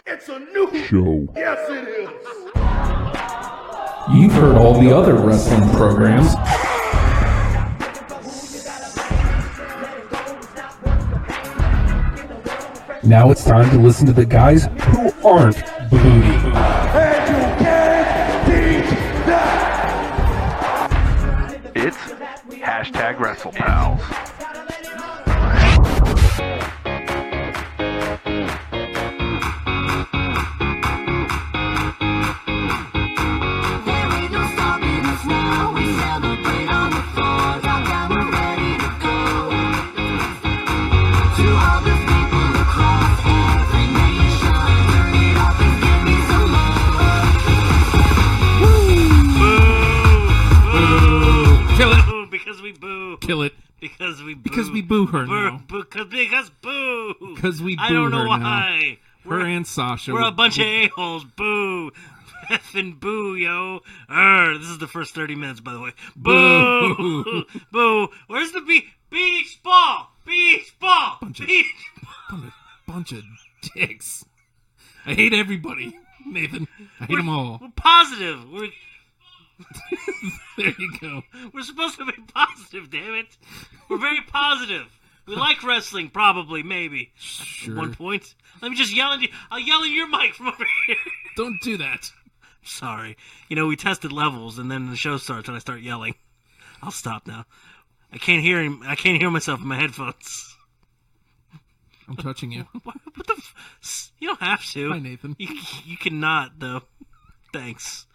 It's a new show. Yes, it is. You've heard all the other wrestling programs. Now it's time to listen to the guys who aren't booty. And you can't beat that. It's hashtag Wrestlepals. Kill it. Because we boo. Because we boo her now. Because boo. Because we boo her now. I don't know why. Her and Sasha. We're a bunch of a-holes. Boo. Effing boo, yo. This is the first 30 minutes, by the way. Boo. Boo. Where's the beach ball? Beach ball. Bunch of dicks. I hate everybody, Nathan. I hate them all. We're positive. There you go. We're supposed to be positive, damn it. We're very positive. We like wrestling, probably, maybe. Sure. At one point. Let me just yell at you. I'll yell at your mic from over here. Don't do that. Sorry. We tested levels, and then the show starts, and I start yelling. I'll stop now. I can't hear him. I can't hear myself in my headphones. I'm touching you. What the? You don't have to. Hi, Nathan. You cannot, though. Thanks.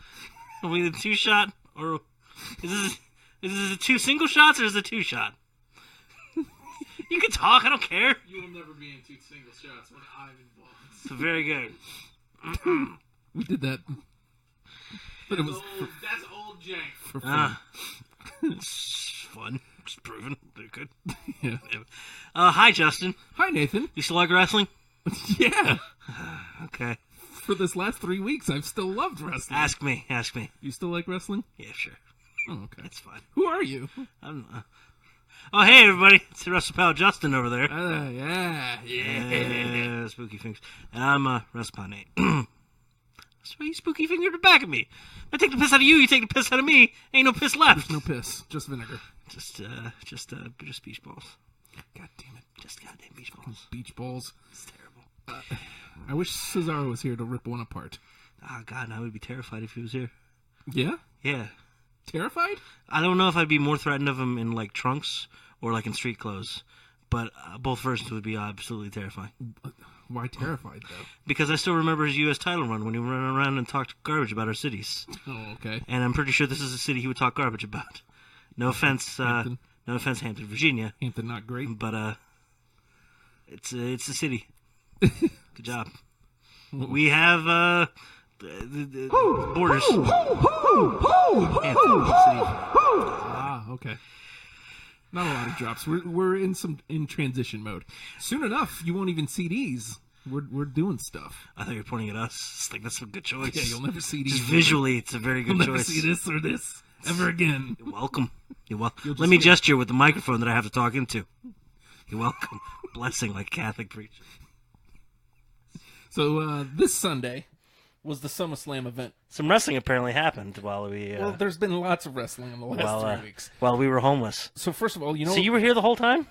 Are we the 2-shot, or is this a 2 single shots, or is it a 2-shot? You can talk. I don't care. You will never be in 2 single shots when I'm involved. So very good. We did that, but it was that's old jank. For fun. It's fun. It's proven. They're good. Yeah. Hi, Justin. Hi, Nathan. You still like wrestling? Yeah. Okay. For this last 3 weeks, I've still loved wrestling. Ask me. You still like wrestling? Yeah, sure. Oh, okay. That's fine. Who are you? Oh, hey, everybody. It's the WrestlePal Justin over there. Yeah. Spooky fingers. And I'm WrestlePal Nate. That's why you spooky fingered the back of me. I take the piss out of you, you take the piss out of me. Ain't no piss left. There's no piss. Just vinegar. Just beach balls. God damn it. Just goddamn beach balls. Beach balls. It's terrible. I wish Cesaro was here to rip one apart. Oh, God, I would be terrified if he was here. Yeah? Yeah. Terrified? I don't know if I'd be more threatened of him in, trunks or, in street clothes. But both versions would be absolutely terrifying. Why terrified, though? Because I still remember his U.S. title run when he ran around and talked garbage about our cities. Oh, okay. And I'm pretty sure this is a city he would talk garbage about. No offense, Hampton. No offense, Hampton, Virginia. Hampton, not great. But, it's a city. Good job. We have, the borders. Hampton, city. Okay. Not a lot of drops. We're in transition mode. Soon enough, you won't even see these. We're doing stuff. I thought you were pointing at us. It's like, that's a good choice. Yeah, you'll never see these. Just visually, it's a very good you'll choice. Never see this or this ever again. You're welcome. You're welcome. Let me gesture with the microphone that I have to talk into. You're welcome. Blessing like Catholic preacher. So this Sunday was the SummerSlam event. Some wrestling apparently happened while we... Well, there's been lots of wrestling in the last 3 weeks. While we were homeless. So first of all, you know... So you were here the whole time?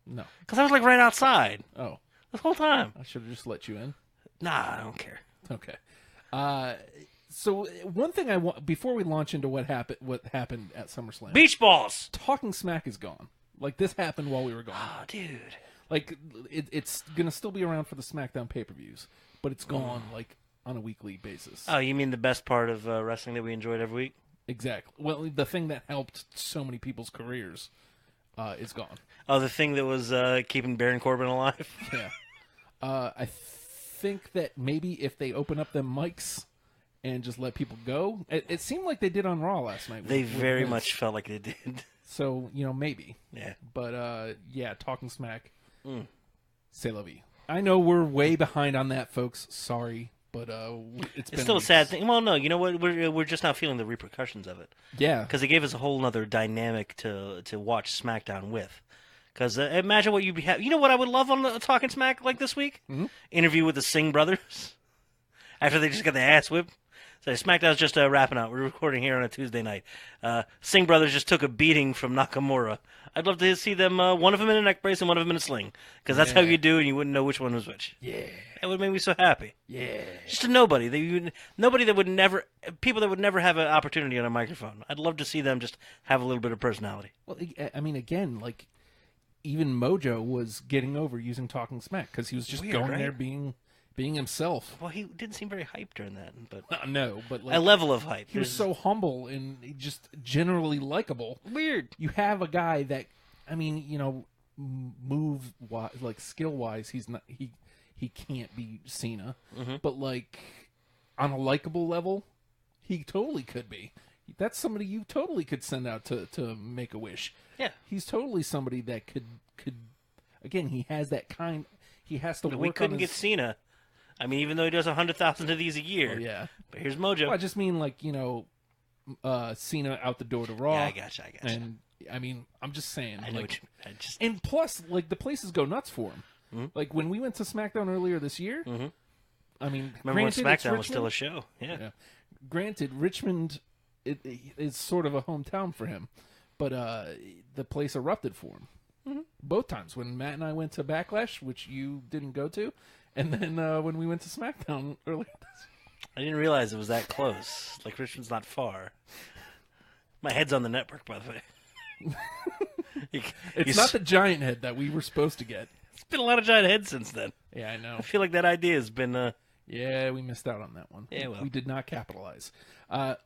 No. Because I was right outside. Oh. The whole time. I should have just let you in. Nah, I don't care. Okay. So one thing I want... Before we launch into what happened at SummerSlam... Beach balls! Talking Smack is gone. This happened while we were gone. Oh, dude. It's going to still be around for the SmackDown pay-per-views, but it's gone, on a weekly basis. Oh, you mean the best part of wrestling that we enjoyed every week? Exactly. Well, the thing that helped so many people's careers is gone. Oh, the thing that was keeping Baron Corbin alive? Yeah. I think that maybe if they open up them mics and just let people go, it seemed like they did on Raw last night. They very much felt like they did. So, maybe. Yeah. But, Talking Smack, c'est la vie. I know we're way behind on that, folks. Sorry. But it's been still a sad thing. Well, no, you know what? We're just not feeling the repercussions of it. Yeah, because it gave us a whole other dynamic to watch SmackDown with. Because imagine what you'd be having. You know what I would love on the Talking Smack like this week? Mm-hmm. Interview with the Singh brothers. after they just got the ass whipped. So SmackDown's just wrapping up. We're recording here on a Tuesday night. Singh brothers just took a beating from Nakamura. I'd love to see them, one of them in a neck brace and one of them in a sling. Because that's how you do, and you wouldn't know which one was which. Yeah. That would make me so happy. Yeah. Just a nobody. Nobody that would never... People that would never have an opportunity on a microphone. I'd love to see them just have a little bit of personality. Well, I mean, again, like, even Mojo was getting over using Talking Smack because he was just going there being himself. Well, he didn't seem very hyped during that, but No, but like, a level of hype. he was so humble and just generally likable. Weird. You have a guy that, I mean, you know, move like skill wise, he's not he can't be Cena, but like on a likable level, he totally could be. That's somebody you totally could send out to make a wish. Yeah, he's totally somebody that could. Again, he has that kind. He has to. But work we couldn't on get Cena. I mean, even though he does 100,000 of these a year. Oh, yeah. But here's Mojo. Well, I just mean, like, you know, Cena out the door to Raw. Yeah, I gotcha. And, I mean, I'm just saying. I know like, and plus, like, the places go nuts for him. Mm-hmm. Like, when we went to SmackDown earlier this year, I mean, remember when SmackDown was still a show. Yeah. Granted, Richmond is sort of a hometown for him, but the place erupted for him. Both times. When Matt and I went to Backlash, which you didn't go to, and then when we went to SmackDown earlier this year. I didn't realize it was that close. Like, Richmond's not far. My head's on the network, by the way. It's not the giant head that we were supposed to get. It's been a lot of giant heads since then. Yeah, I know. I feel like that idea has been... Yeah, we missed out on that one. Yeah, well. We did not capitalize.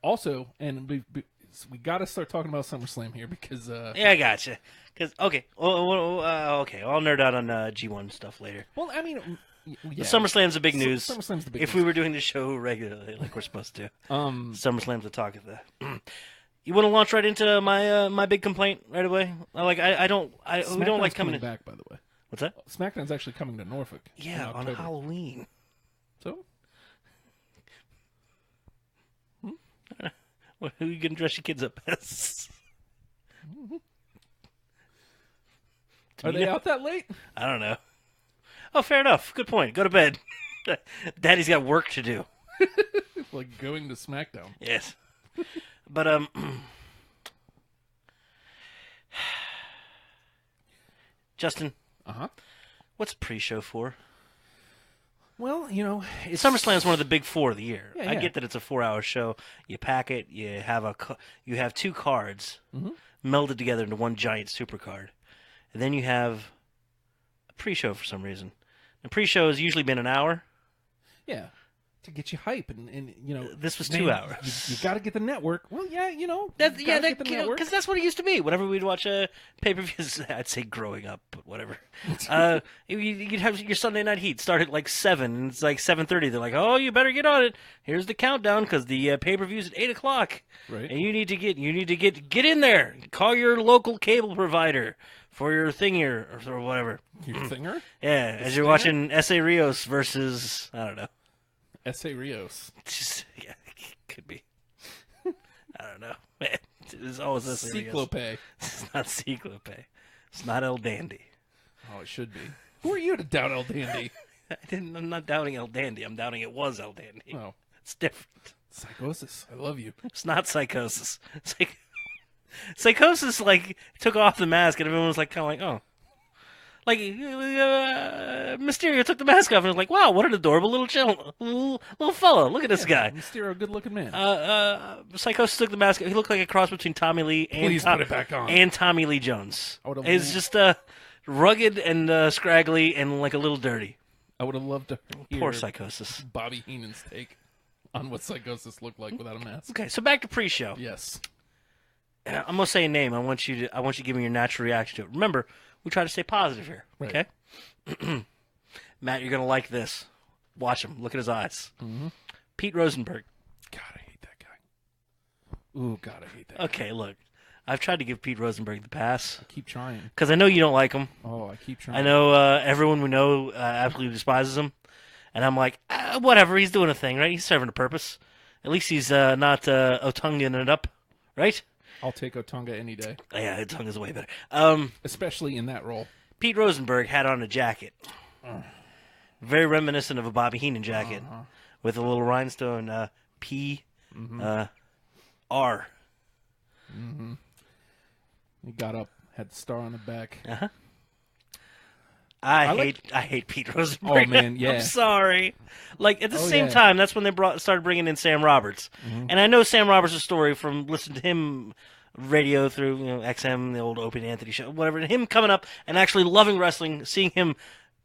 Also, and we got to start talking about SummerSlam here because... yeah, I gotcha. Okay, okay, I'll nerd out on G1 stuff later. Well, I mean... Yeah. SummerSlam's the big news. SummerSlam's the big if news. we were doing the show regularly, like we're supposed to. SummerSlam's the talk of the... You want to launch right into my big complaint right away? We don't like coming back, by the way. What's that? SmackDown's actually coming to Norfolk. Yeah, on Halloween. So? Who are you going to dress your kids up as? Are they out that late? I don't know. Oh, fair enough. Good point. Go to bed. Daddy's got work to do. Like going to SmackDown. Yes. But, Justin. What's pre-show for? Well, you know, SummerSlam's one of the big four of the year. Yeah, I get that it's a 4-hour show. You pack it. You have two cards melded together into one giant super card, and then you have a pre-show for some reason. The pre-show has usually been an hour. Yeah, to get you hype, and you know, this was 2 hours. You got to get the network. Well, yeah, you know, because that's what it used to be. Whenever we'd watch pay-per-views, I'd say growing up, but whatever. You'd have your Sunday Night Heat start at like 7, and it's like 7:30. They're like, "Oh, you better get on it. Here's the countdown because the pay-per-view's at 8 o'clock, right? And you need to get in there. Call your local cable provider for your thinger or whatever. Your thinger? Yeah, as you're watching S.A. Rios versus I don't know. S.A. Rios. Yeah, could be. I don't know. Man, it's always S.A. Rios. Cyclope. It's not Cyclope. It's not El Dandy. Oh, it should be. Who are you to doubt El Dandy? I'm not doubting El Dandy. I'm doubting it was El Dandy. Oh. It's different. Psychosis. I love you. It's not Psychosis. Psychosis, like, took off the mask and everyone was like, kind of like, oh. Like, Mysterio took the mask off and was like, wow, what an adorable little fellow. Look at this guy. Mysterio, good-looking man. Psychosis took the mask off. He looked like a cross between Tommy Lee put it back on. And Tommy Lee Jones. It's just rugged and scraggly and like a little dirty. I would have loved to hear Poor Psychosis. Bobby Heenan's take on what Psychosis looked like without a mask. Okay, so back to pre-show. Yes. I'm gonna say a name. I want you to give me your natural reaction to it. Remember, we try to stay positive here. Right. Okay. Matt, you're gonna like this. Watch him. Look at his eyes. Mm-hmm. Pete Rosenberg. God, I hate that guy. Ooh, God, I hate that guy. Okay, look. I've tried to give Pete Rosenberg the pass. I keep trying. Because I know you don't like him. Oh, I keep trying. I know everyone we know absolutely despises him. And I'm like, whatever. He's doing a thing, right? He's serving a purpose. At least he's not Otungaing it up, right? I'll take Otunga any day. Yeah, Otunga's way better. Especially in that role. Pete Rosenberg had on a jacket. Very reminiscent of a Bobby Heenan jacket. with a little rhinestone P R. He got up, had the star on the back. Uh-huh. I hate Pete Rosenberg. Oh man, yeah. I'm sorry. Like at the same yeah. time, that's when they started bringing in Sam Roberts, and I know Sam Roberts' story from listening to him radio through XM, the old Opie and Anthony show, whatever. And him coming up and actually loving wrestling, seeing him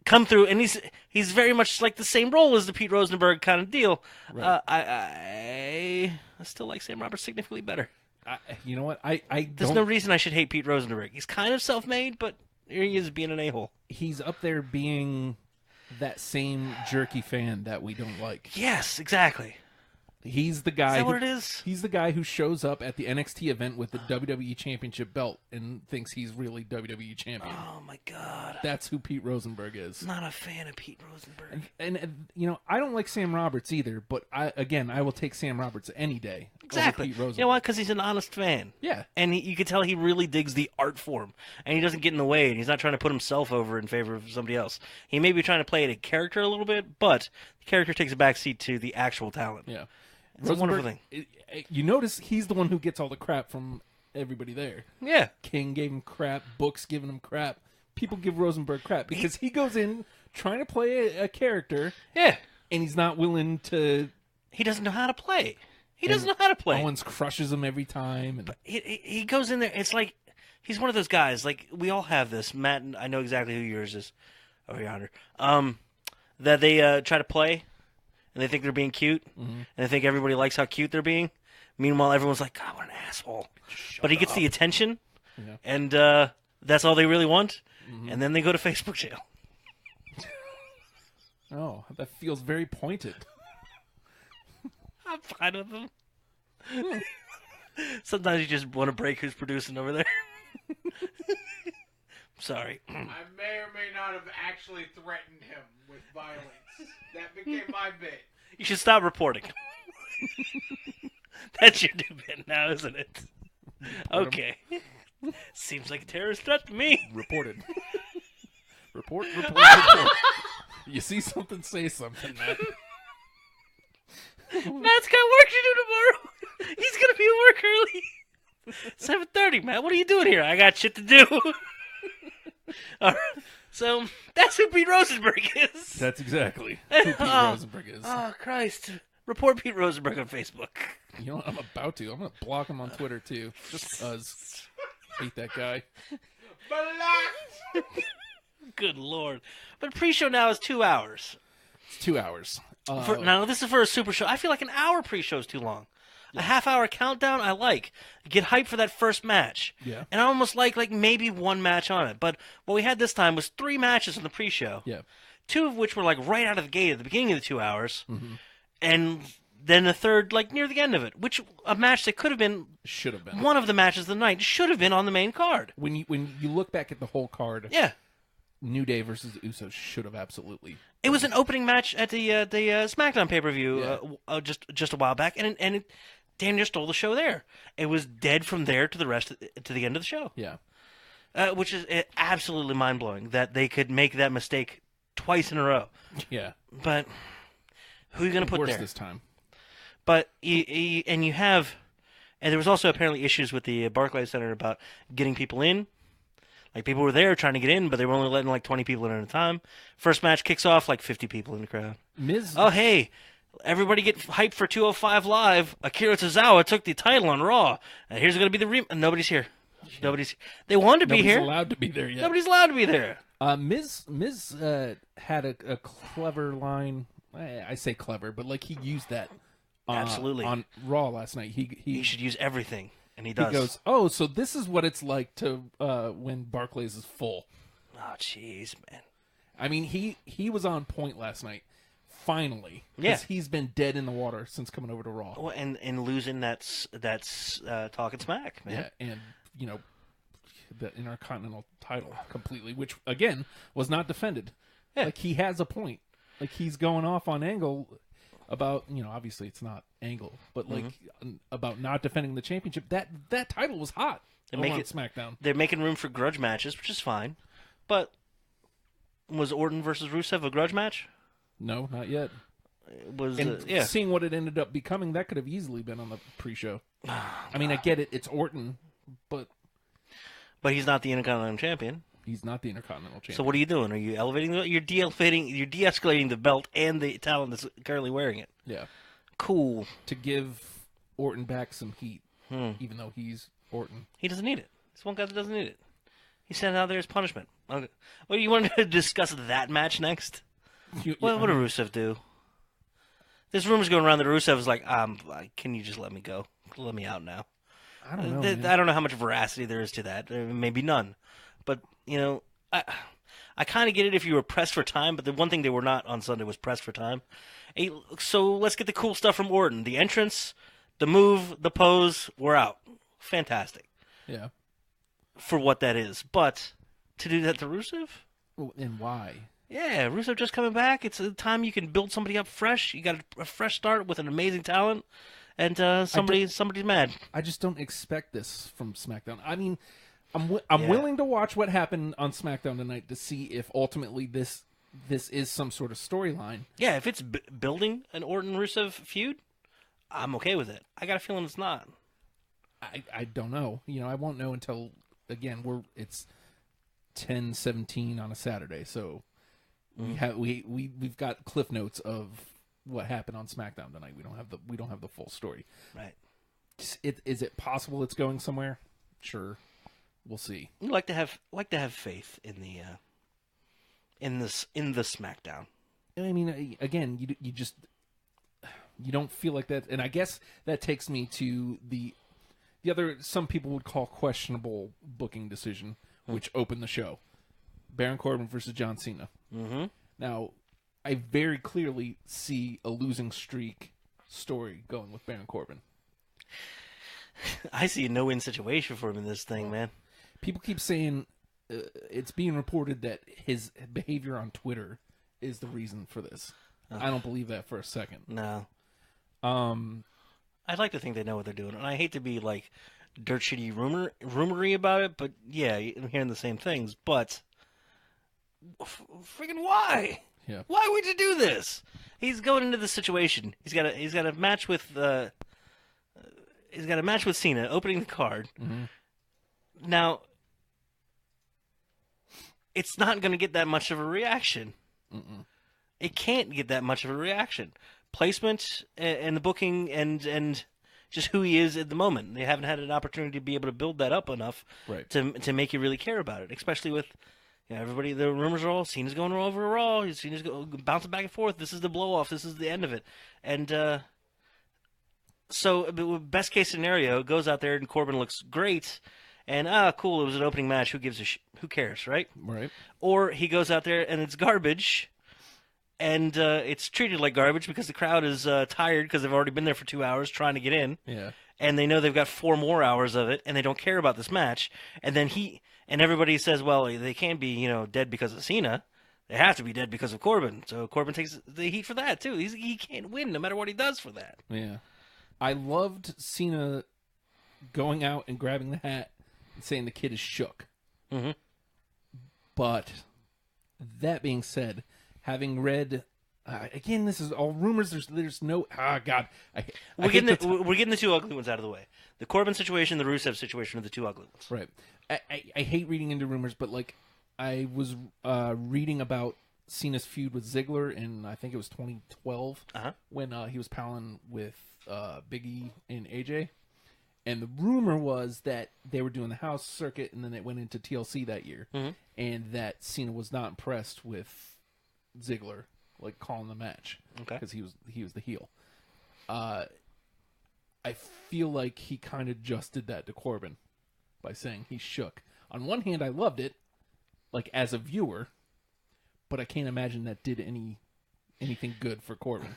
come through, and he's very much like the same role as the Pete Rosenberg kind of deal. Right. I still like Sam Roberts significantly better. You know what? I There's don't. no reason I should hate Pete Rosenberg. He's kind of self-made, but here he is being an a-hole. He's up there being that same jerky fan that we don't like. Yes, exactly. He's the guy. Is that what it is? He's the guy who shows up at the NXT event with the WWE Championship belt and thinks he's really WWE champion. Oh my God! That's who Pete Rosenberg is. Not a fan of Pete Rosenberg. And I don't like Sam Roberts either. But I will take Sam Roberts any day. Exactly. Over Pete Rosenberg. You know why? Because he's an honest fan. Yeah. And you can tell he really digs the art form, and he doesn't get in the way, and he's not trying to put himself over in favor of somebody else. He may be trying to play a character a little bit, but the character takes a backseat to the actual talent. Yeah. It's a wonderful thing. You notice he's the one who gets all the crap from everybody there. Yeah. King gave him crap. Books giving him crap. People give Rosenberg crap because he goes in trying to play a character. Yeah. And he's not willing to. He doesn't know how to play. He doesn't know how to play. Owens crushes him every time. And But he goes in there. It's like he's one of those guys. Like we all have this. Matt, and I know exactly who yours is. Over yonder. That they try to play. And they think they're being cute, and they think everybody likes how cute they're being. Meanwhile, everyone's like, God, what an asshole. But he gets the attention, and that's all they really want, and then they go to Facebook jail. Oh, that feels very pointed. I'm fine with them. Sometimes you just want to break who's producing over there. Sorry. I may or may not have actually threatened him with violence. That became my bit. You should stop reporting. That's your new bit now, isn't it? Okay. Seems like a terrorist threat to me. Reported. Report. You see something, say something, Matt. Matt's got work to do tomorrow. He's going to be at work early. 7:30, Matt. What are you doing here? I got shit to do. All right. So, that's who Pete Rosenberg is. That's exactly who Pete Rosenberg is. Oh, Christ. Report Pete Rosenberg on Facebook. You know what? I'm about to. I'm going to block him on Twitter, too. Just because. Hate that guy. Good Lord. But pre-show now is 2 hours. It's 2 hours. Now, this is for a super show. I feel like an hour pre-show is too long. A half-hour countdown, I like. Get hyped for that first match. Yeah. And I almost like maybe one match on it. But what we had this time was 3 matches in the pre-show. Yeah. 2 of which were like right out of the gate at the beginning of the 2 hours. Mm-hmm. And then a third like near the end of it. Which a match that could have been... Should have been. One of the matches of the night should have been on the main card. When you look back at the whole card... Yeah. New Day versus the Usos should have absolutely... It was an opening match at the SmackDown pay-per-view just a while back, and it damn near stole the show there. It was dead from there to the end of the show. Yeah. Which is absolutely mind-blowing that they could make that mistake twice in a row. Yeah. But who are you going to put worse there? This time. But and there was also apparently issues with the Barclays Center about getting people in. Like, people were there trying to get in, but they were only letting, like, 20 people in at a time. First match kicks off, like, 50 people in the crowd. Oh, hey, everybody get hyped for 205 Live. Akira Tozawa took the title on Raw. And here's going to be the and nobody's here. They wanted to be here. Nobody's allowed to be there yet. Nobody's allowed to be there. Miz had a clever line. I say clever, but, like, he used that Absolutely. On Raw last night. He should use everything. And he does. He goes, oh, so this is what it's like to when Barclays is full. Oh, jeez, man. I mean, he was on point last night. Finally. Yeah. Because he's been dead in the water since coming over to Raw. Well, and losing that's talking smack, man. Yeah, and, the Intercontinental title completely, which, again, was not defended. Yeah. Like, he has a point. Like, he's going off on Angle about, obviously it's not Angle, but like about not defending the championship. That title was hot. On SmackDown. They're making room for grudge matches, which is fine. But was Orton versus Rusev a grudge match? No, not yet. was And seeing what it ended up becoming, that could have easily been on the pre-show. I mean, I get it. It's Orton, but he's not the Intercontinental Champion. He's not the Intercontinental Champion. So what are you doing? Are you elevating? You're de-escalating the belt and the talent that's currently wearing it. Yeah. Cool. To give Orton back some heat, even though he's Orton. He doesn't need it. He's one guy that doesn't need it. He sent it out there as punishment. Okay. Well, you want to discuss that match next? What did Rusev do? There's rumors going around that Rusev is like, can you just let me go? Let me out now. I don't know. I don't know how much veracity there is to that. Maybe none. But, I kind of get it if you were pressed for time, but the one thing they were not on Sunday was pressed for time. Hey, so let's get the cool stuff from Orton. The entrance, the move, the pose, we're out. Fantastic. Yeah. For what that is. But to do that to Rusev? And why? Yeah, Rusev just coming back. It's a time you can build somebody up fresh. You got a fresh start with an amazing talent, and somebody's mad. I just don't expect this from SmackDown. I mean, I'm willing to watch what happened on SmackDown tonight to see if ultimately this is some sort of storyline. Yeah, if it's building an Orton-Rusev feud, I'm okay with it. I got a feeling it's not. I don't know. I won't know until, again, it's 10:17 on a Saturday, so we've got cliff notes of what happened on SmackDown tonight. We don't have the full story. Right. Is it possible it's going somewhere? Sure. We'll see. You like to have faith in the SmackDown. I mean, again, you don't feel like that, and I guess that takes me to the other, some people would call questionable booking decision, which opened the show. Baron Corbin versus John Cena. Mm-hmm. Now, I very clearly see a losing streak story going with Baron Corbin. I see a no-win situation for him in this thing, man. People keep saying it's being reported that his behavior on Twitter is the reason for this. I don't believe that for a second. No. I'd like to think they know what they're doing, and I hate to be like dirt shitty rumory about it, but yeah, I'm hearing the same things. But freaking why? Yeah. Why would you do this? He's going into the situation. He's got a match with Cena, opening the card. Mm-hmm. Now, it's not going to get that much of a reaction. Mm-mm. It can't get that much of a reaction. Placement and the booking and just who he is at the moment. They haven't had an opportunity to be able to build that up enough to make you really care about it, especially with everybody. The rumors are all Cena's going over Raw. Cena's bouncing back and forth. This is the blow off. This is the end of it. And so, best case scenario, goes out there and Corbin looks great. And cool, it was an opening match. Who gives who cares, right? Right. Or he goes out there and it's garbage. And it's treated like garbage because the crowd is tired because they've already been there for 2 hours trying to get in. Yeah. And they know they've got 4 more hours of it, and they don't care about this match. And then everybody says, well, they can't be, dead because of Cena. They have to be dead because of Corbin. So Corbin takes the heat for that, too. He can't win no matter what he does for that. Yeah. I loved Cena going out and grabbing the hat and saying the kid is shook. Mm-hmm. But that being said, having read, again, this is all rumors. There's no. God, we're getting the two ugly ones out of the way. The Corbin situation, the Rusev situation are the two ugly ones. Right. I hate reading into rumors, but I was reading about Cena's feud with Ziggler in, I think it was 2012, when he was palling with Big E and AJ. And the rumor was that they were doing the house circuit, and then it went into TLC that year, and that Cena was not impressed with Ziggler calling the match because he was the heel. I feel like he kind of just did that to Corbin by saying he shook. On one hand, I loved it, as a viewer, but I can't imagine that did anything good for Corbin.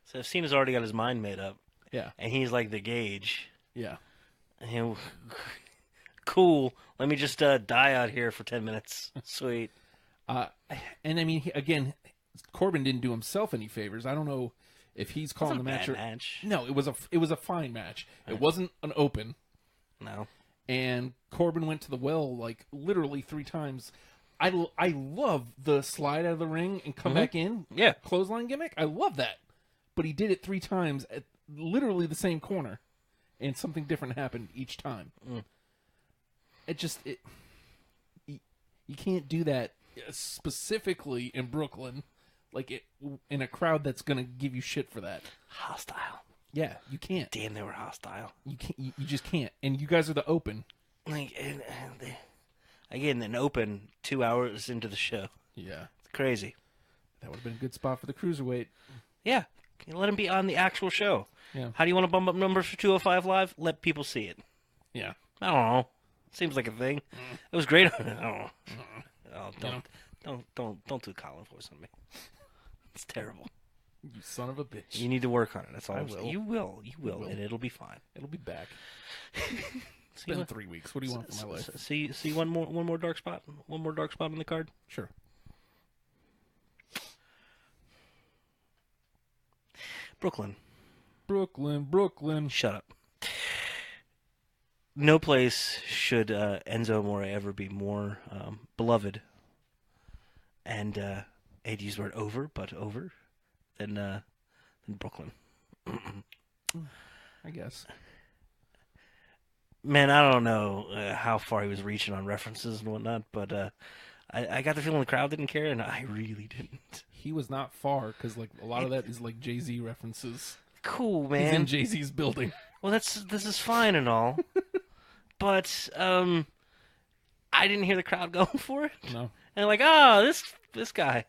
So if Cena's already got his mind made up, and he's like the gauge, cool. Let me just die out here for 10 minutes. Sweet. And I mean, again, Corbin didn't do himself any favors. I don't know if he's calling the match. No, it was a fine match. It wasn't an open. No. And Corbin went to the well literally 3 times. I love the slide out of the ring and come back in. Yeah. Clothesline gimmick. I love that. but he did it 3 times at literally the same corner, and something different happened each time. You can't do that specifically in Brooklyn, in a crowd that's gonna give you shit for that. Hostile. Yeah, you can't. Damn, they were hostile. You can't. You just can't. And you guys are the Open. Again, an Open 2 hours into the show. Yeah, It's crazy. that would have been a good spot for the cruiserweight. Yeah, let him be on the actual show. Yeah. How do you want to bump up numbers for 205 Live? Let people see it. Yeah. I don't know. Seems like a thing. It was great. I don't know. Oh, don't do Colin voice on me. It's terrible. You son of a bitch. You need to work on it. That's all. I I'm will. saying. You will, and it'll be fine. It'll be back. It's been 3 weeks. What do you want from my life? See one more dark spot. One more dark spot on the card. Sure. Broklyn. Broklyn. Shut up. No place should Enzo Amore ever be more beloved, and I hate to use the word over than Broklyn. I guess. Man, I don't know how far he was reaching on references and whatnot, but I got the feeling the crowd didn't care, and I really didn't. He was not far, because a lot of that is Jay-Z references. Cool, man. He's in Jay-Z's building. Well, this is fine and all, but I didn't hear the crowd going for it. No. And this guy.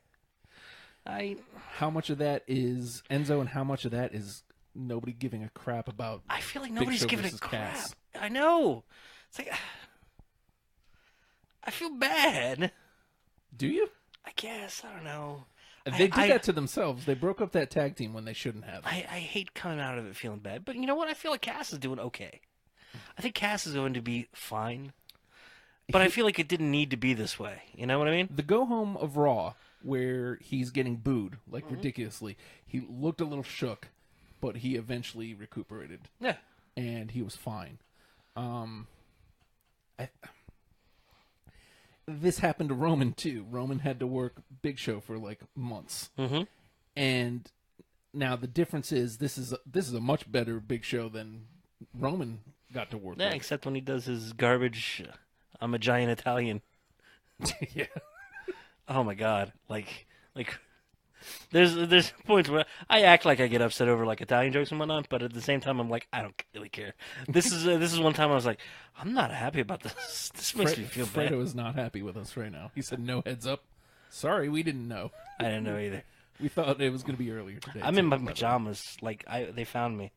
How much of that is Enzo, and how much of that is nobody giving a crap about? I feel like Big nobody's Show giving a versus crap. Cass. I know. It's like I feel bad. Do you? I guess I don't know. They did that to themselves. They broke up that tag team when they shouldn't have. I hate coming out of it feeling bad, but you know what? I feel like Cass is doing okay. I think Cass is going to be fine, but I feel like it didn't need to be this way. You know what I mean? The go home of Raw, where he's getting booed ridiculously, he looked a little shook, but he eventually recuperated. Yeah, and he was fine. This happened to Roman too. Roman had to work Big Show for months, and now the difference is this is a much better Big Show than Roman got to work. Yeah, with. except when he does his garbage. I'm a giant Italian. Yeah. Oh my God! Like, there's points where I act like I get upset over Italian jokes and whatnot, but at the same time I'm like, I don't really care. This is one time I was like, I'm not happy about this. This makes me feel bad. Fredo is not happy with us right now. He said, "No heads up. Sorry, we didn't know. I didn't know either. We thought it was going to be earlier today." I'm in my pajamas. They found me,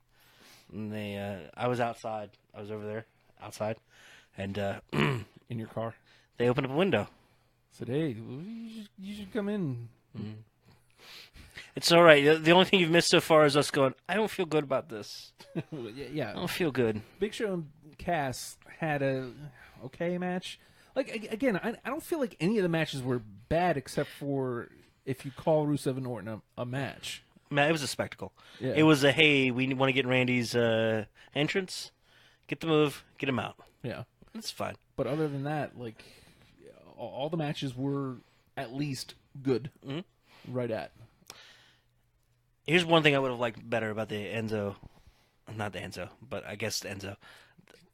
and I was outside. I was over there outside, and in your car. They opened up a window. Said, "Hey, you should come in." It's all right. The only thing you've missed so far is us going, I don't feel good about this. Yeah. I don't feel good. Big Show and Cass had a okay match. Again, I don't feel like any of the matches were bad except for if you call Rusev and Orton a match. Man, it was a spectacle. Yeah. It was hey, we want to get Randy's entrance, get the move, get him out. Yeah. It's fine. But other than that, all the matches were at least good. Mm-hmm. Right at. Here's one thing I would have liked better about the Enzo, not the Enzo, but I guess the Enzo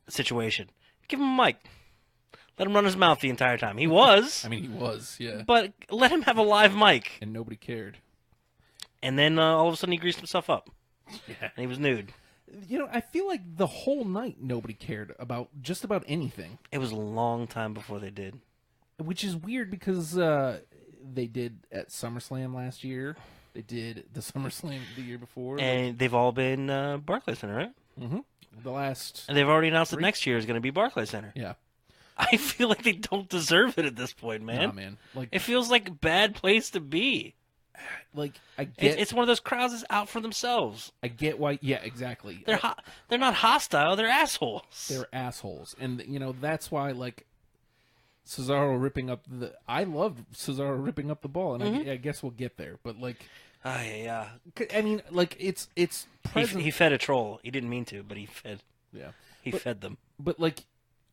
situation. Give him a mic. Let him run his mouth the entire time. He was. I mean, he was, yeah. But let him have a live mic. And nobody cared. And then all of a sudden he greased himself up. Yeah. And he was nude. I feel like the whole night nobody cared about just about anything. It was a long time before they did. Which is weird because they did at SummerSlam last year. They did the SummerSlam the year before. And they've all been Barclays Center, right? Mm-hmm. The last... And they've already announced that next year is going to be Barclays Center. Yeah. I feel like they don't deserve it at this point, man. Nah, man. It feels like a bad place to be. I get... It's one of those crowds that's out for themselves. I get why... Yeah, exactly. They're not hostile. They're assholes. They're assholes. And, that's why, Cesaro ripping up the... I loved Cesaro ripping up the ball, and I guess we'll get there. But, yeah. I mean, it's present... He fed a troll. He didn't mean to, but he fed... Yeah. He fed them. But,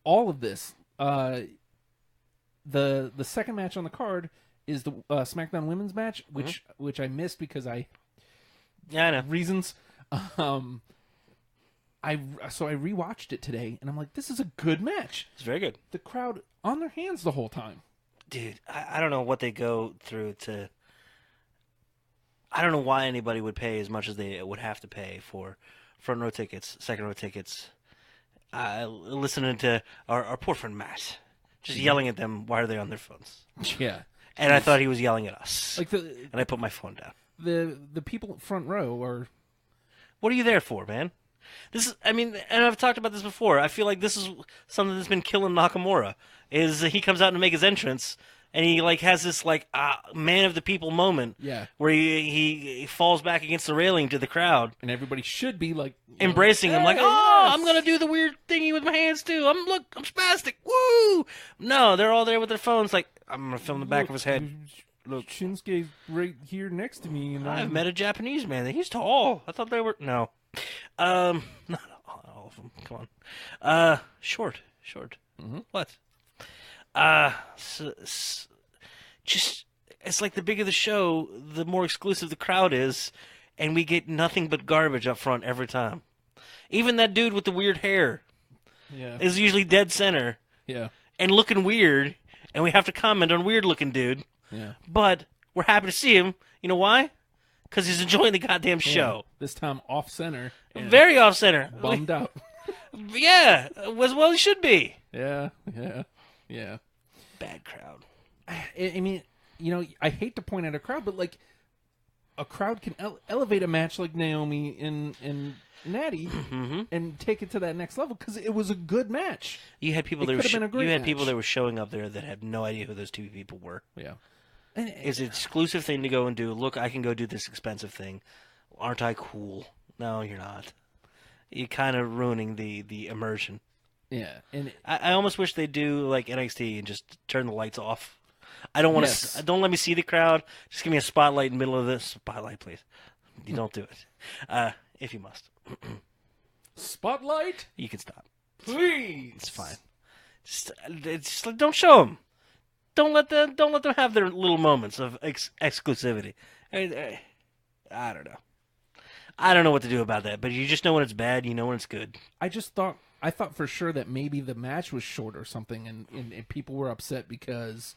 all of this... the second match on the card is the SmackDown Women's match, which I missed because Yeah, I know. reasons. I rewatched it today, and I'm like, this is a good match. It's very good. The crowd on their hands the whole time. Dude, I don't know what they go through to... I don't know why anybody would pay as much as they would have to pay for front row tickets, second row tickets. Listening to our poor friend Matt, just yelling at them, why are they on their phones? Yeah. And I thought he was yelling at us. And I put my phone down. The people front row are... What are you there for, man? This is, I mean, and I've talked about this before. I feel like this is something that's been killing Nakamura. Is he comes out to make his entrance, and he like has this like man of the people moment. Yeah. Where he falls back against the railing to the crowd, and everybody should be like embracing him, like, hey, oh, yes! I'm gonna do the weird thingy with my hands too. I'm spastic. Woo! No, they're all there with their phones, like, I'm gonna film the back of his head. Look, Shinsuke's right here next to me, and I've met a Japanese man. He's tall. I thought they were not all of them. Come on, short. Mm-hmm. What? Just it's like the bigger the show, the more exclusive the crowd is, and we get nothing but garbage up front every time. Even that dude with the weird hair, is usually dead center, and looking weird, and we have to comment on weird looking dude. Yeah. But we're happy to see him. You know why? Because he's enjoying the goddamn show. This time off center. Very off center. Bummed out. Yeah, as well he should be. Yeah. Bad crowd. I mean, you know, I hate to point at a crowd, but like a crowd can elevate a match like Naomi and Natty and take it to that next level because it was a good match. You had people that were showing up there that had no idea who those two people were. Yeah. It's an exclusive thing to go and do. Look, I can go do this expensive thing. Aren't I cool? No, you're not. You're kind of ruining the immersion. Yeah, and I almost wish they'd do like NXT and just turn the lights off. I don't want to. Don't let me see the crowd. Just give me a spotlight in the middle of this. Spotlight, please. You don't do it. If you must. Spotlight. You can stop. Please. It's fine. Just don't show them. Don't let them have their little moments of exclusivity. I don't know. I don't know what to do about that, but you just know when it's bad, you know when it's good. I thought for sure that maybe the match was short or something, and people were upset because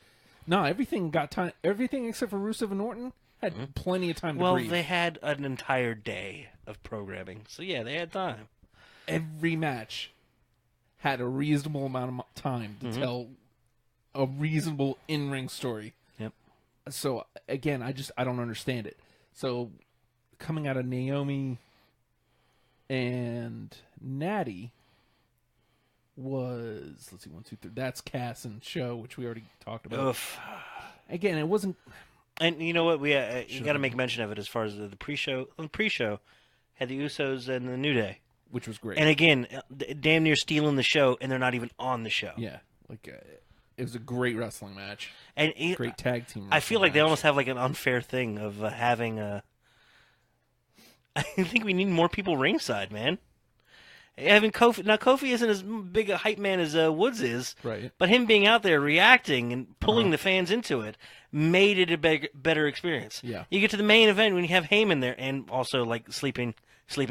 everything got time. Everything except for Rusev and Orton had plenty of time to breathe. Well, they had an entire day of programming, so yeah, they had time. Every match had a reasonable amount of time to tell a reasonable in-ring story. Yep. So again, I don't understand it. So coming out of Naomi and Natty was, let's see, 1, 2, 3. That's Cass and Show, which we already talked about. Oof. Again, it wasn't. And you know what? We you got to make mention of it as far as the pre-show. The pre-show had the Usos and the New Day, which was great. And again, damn near stealing the show, and they're not even on the show. Yeah, like it was a great wrestling match and great tag team. I feel like match. they almost have like an unfair thing of having a. I think we need more people ringside, man. Having Kofi now, Kofi isn't as big a hype man as Woods is, right? But him being out there reacting and pulling the fans into it made it a better experience. Yeah, you get to the main event when you have Heyman there, and also like sleeping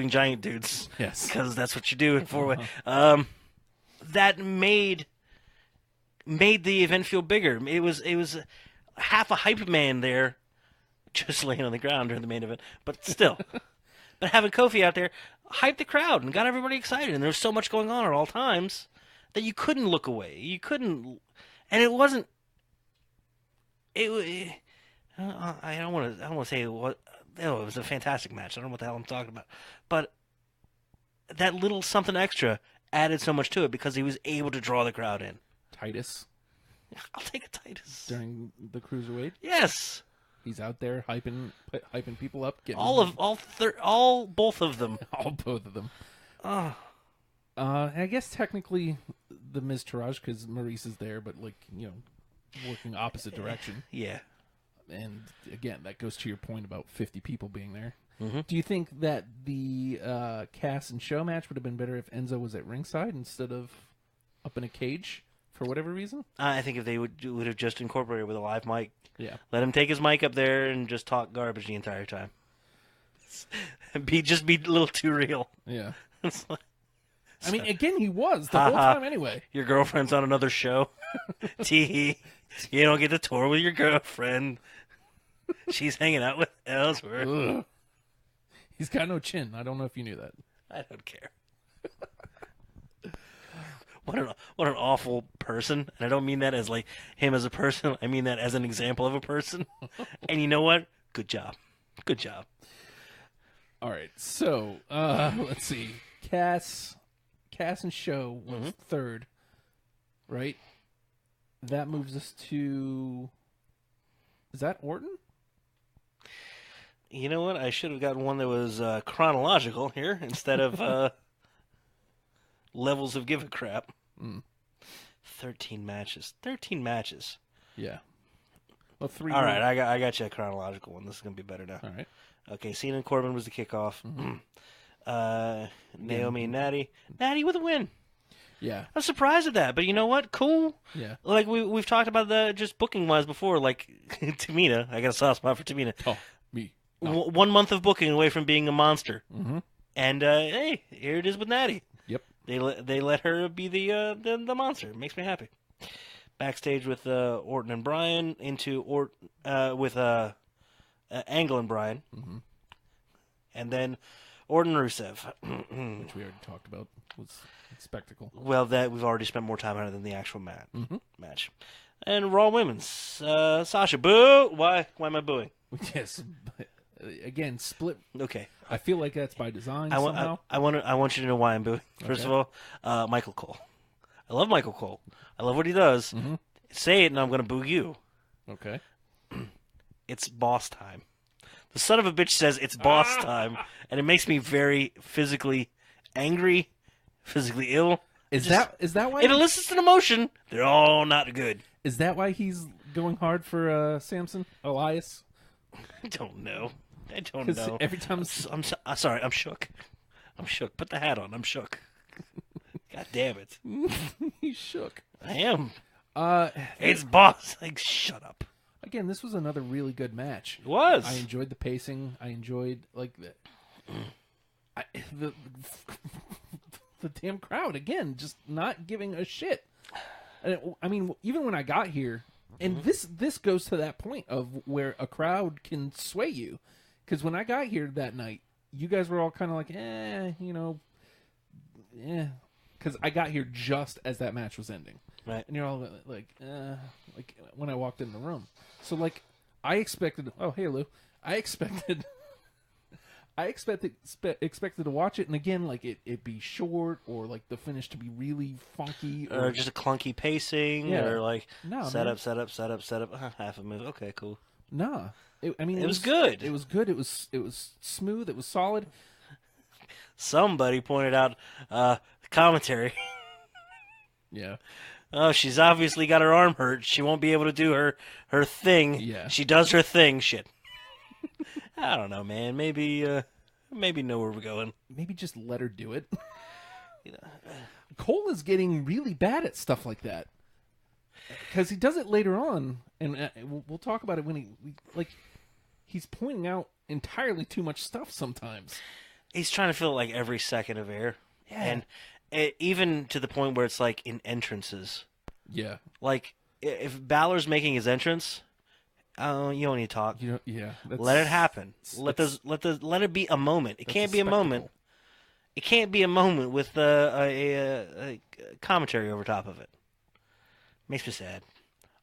giant dudes. Yes, because that's what you do in 4-way. That made the event feel bigger. It was half a hype man there, just laying on the ground during the main event, but still. But having Kofi out there hyped the crowd and got everybody excited, and there was so much going on at all times that you couldn't look away. You couldn't, and it wasn't. I don't want to say what. Oh, it was a fantastic match. I don't know what the hell I'm talking about, but that little something extra added so much to it because he was able to draw the crowd in. Titus. I'll take a Titus during the Cruiserweight. Yes. He's out there hyping people up. Getting both of them. Both of them. I guess technically the Miz Taraj because Maurice is there, but working opposite direction. Yeah. And again, that goes to your point about 50 people being there. Mm-hmm. Do you think that the Cass and Show match would have been better if Enzo was at ringside instead of up in a cage for whatever reason? I think if they would have just incorporated with a live mic. Yeah. Let him take his mic up there and just talk garbage the entire time. be a little too real. Yeah. It's like, I mean, again, he was the whole time anyway. your girlfriend's on another show. Tee. You don't get to tour with your girlfriend. She's hanging out with Ellsworth. Ugh. He's got no chin. I don't know if you knew that. I don't care. What an awful person. And I don't mean that as like him as a person. I mean that as an example of a person. And you know what? Good job. Good job. All right. So, let's see. Cass and Show was third, right? That moves us to... Is that Orton? You know what? I should have gotten one that was chronological here instead of levels of give a crap. 13 matches. 13 matches. Yeah. Well, 3. All right, I got you a chronological one. This is going to be better now. All right. Okay, Cena and Corbin was the kickoff. Naomi and Natty. Natty with a win. Yeah. I'm surprised at that, but you know what? Cool. Yeah. Like we've talked about the just booking wise before. Like Tamina, I got a soft spot for Tamina. Oh, me. 1 month of booking away from being a monster, Mm-hmm. and hey, here it is with Natty. Yep. They let her be the monster. It makes me happy. Backstage with Orton and Bryan into with Angle and Bryan, and then Orton Rusev. Which we already talked about. Was a spectacle. Well, that we've already spent more time on it than the actual match. And Raw Women's Sasha. Boo! Why am I booing? Yes. But, again, split. Okay. I feel like that's by design somehow. I want you to know why I'm booing. First of all, Michael Cole. I love Michael Cole. I love what he does. Say it, and I'm going to boo you. Okay. It's boss time. The son of a bitch says it's boss time, and it makes me very physically angry, physically ill. Is that why? It elicits an emotion. They're all not good. Is that why he's going hard for Samson Elias? I don't know. I don't 'Cause know. every time I'm sorry. I'm shook. I'm shook. Put the hat on. I'm shook. God damn it. he's shook. I am. It's boss. Like, shut up. Again, this was another really good match. It was. I enjoyed the pacing. I enjoyed the damn crowd again, just not giving a shit. I mean, even when I got here, and this goes to that point of where a crowd can sway you, because when I got here that night, you guys were all kind of like, because I got here just as that match was ending, right? And you're all like when I walked in the room. So like, I expected. Oh, hey Lou, I expected to watch it, and again, like it be short, or like the finish to be really funky, or just a clunky pacing, or like set up, half a move. Okay, cool. Nah, it was good. It was good. It was smooth. It was solid. Somebody pointed out commentary. Yeah. Oh, she's obviously got her arm hurt. She won't be able to do her thing. Yeah. She does her thing. Shit. I don't know, man. Maybe know where we're going. Maybe just let her do it. Cole is getting really bad at stuff like that, because he does it later on, and we'll talk about it when he's pointing out entirely too much stuff sometimes. He's trying to fill like every second of air, and even to the point where it's like in entrances. Yeah. Like if Balor's making his entrance. Oh, you don't need to talk. Let it happen. Let it be a moment. It can't be a moment. It can't be a moment with a commentary over top of it. Makes me sad.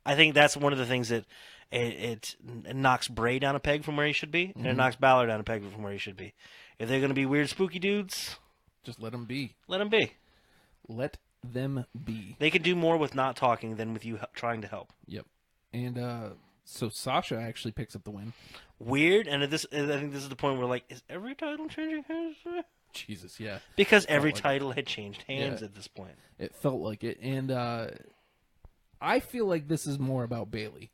I think that's one of the things that it knocks Bray down a peg from where he should be, and it knocks Balor down a peg from where he should be. If they're going to be weird, spooky dudes, just let them be. Let them be. Let them be. They can do more with not talking than with you trying to help. Yep. And so Sasha actually picks up the win. Weird, and I think this is the point where, like, is every title changing hands? Jesus, yeah. Because every title had changed hands at this point. It felt like it, and I feel like this is more about Bayley.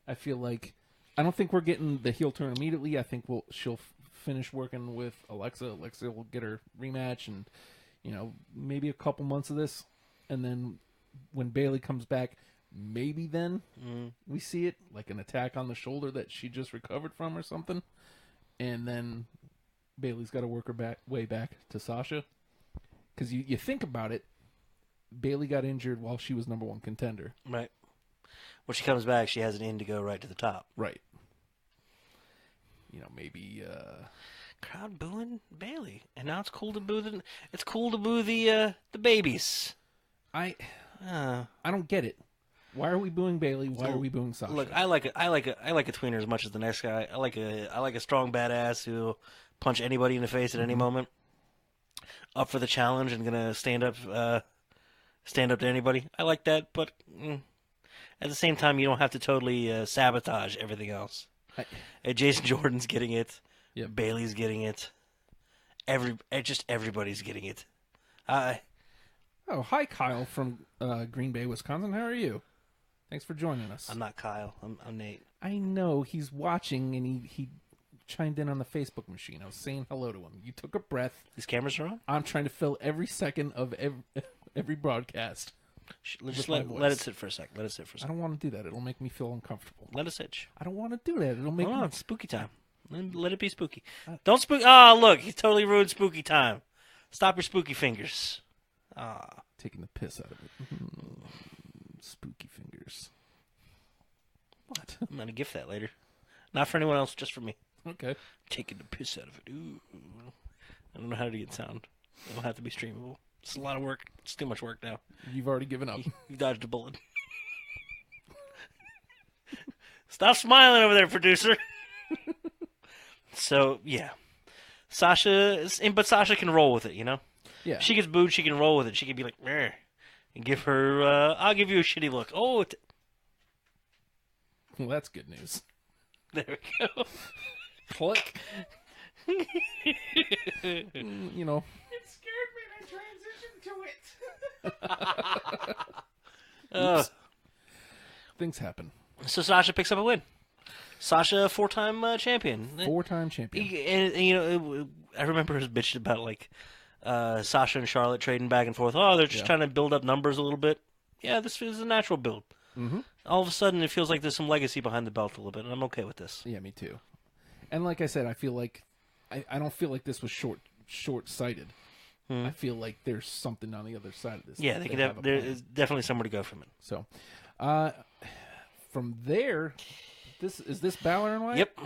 I feel like I don't think we're getting the heel turn immediately. I think she'll finish working with Alexa. Alexa will get her rematch, and maybe a couple months of this, and then when Bayley comes back. Maybe then we see it, like an attack on the shoulder that she just recovered from or something. And then Bailey's got to work her way back to Sasha. Because you think about it, Bailey got injured while she was number 1 contender. Right. When she comes back, she has an in to go right to the top. Right. Maybe crowd booing Bailey, and now it's cool to boo the babies. I don't get it. Why are we booing Bailey? Why are we booing Sasha? Look, I like a tweener as much as the next guy. I like a strong badass who'll punch anybody in the face at any moment. Up for the challenge and gonna stand up to anybody. I like that, but at the same time, you don't have to totally sabotage everything else. Jason Jordan's getting it. Yep. Bailey's getting it. Everybody's getting it. Hi, Kyle from Green Bay, Wisconsin. How are you? Thanks for joining us. I'm not Kyle. I'm Nate. I know he's watching, and he chimed in on the Facebook machine. I was saying hello to him. You took a breath. These cameras are on? I'm trying to fill every second of every broadcast. Just let it sit for a sec. I don't want to do that. It'll make me feel uncomfortable. Let it sit. I don't want to do that. It'll make me... It's spooky time. Let it be spooky. Don't spook... Oh, look. He totally ruined spooky time. Stop your spooky fingers. Taking the piss out of it. Spooky fingers. What? I'm going to gift that later. Not for anyone else, just for me. Okay. Taking the piss out of it. Ooh. I don't know how to get sound. It'll have to be streamable. It's a lot of work. It's too much work now. You've already given up. You dodged a bullet. Stop smiling over there, producer. So, yeah. But Sasha can roll with it, Yeah. If she gets booed, she can roll with it. She can be like, meh, and give her, I'll give you a shitty look. Oh, Well, that's good news. There we go. Click. It scared me and I transitioned to it. Things happen. So Sasha picks up a win. Sasha, 4-time champion. 4-time champion. And I remember his bitch about, like, Sasha and Charlotte trading back and forth. Oh, they're just trying to build up numbers a little bit. Yeah, this is a natural build. Mm-hmm. All of a sudden, it feels like there's some legacy behind the belt a little bit, and I'm okay with this. Yeah, me too. And like I said, I feel like I don't feel like this was short-sighted. I feel like there's something on the other side of this. Yeah, there's definitely somewhere to go from it. So, from there, is this Balor and Wyatt? Yep.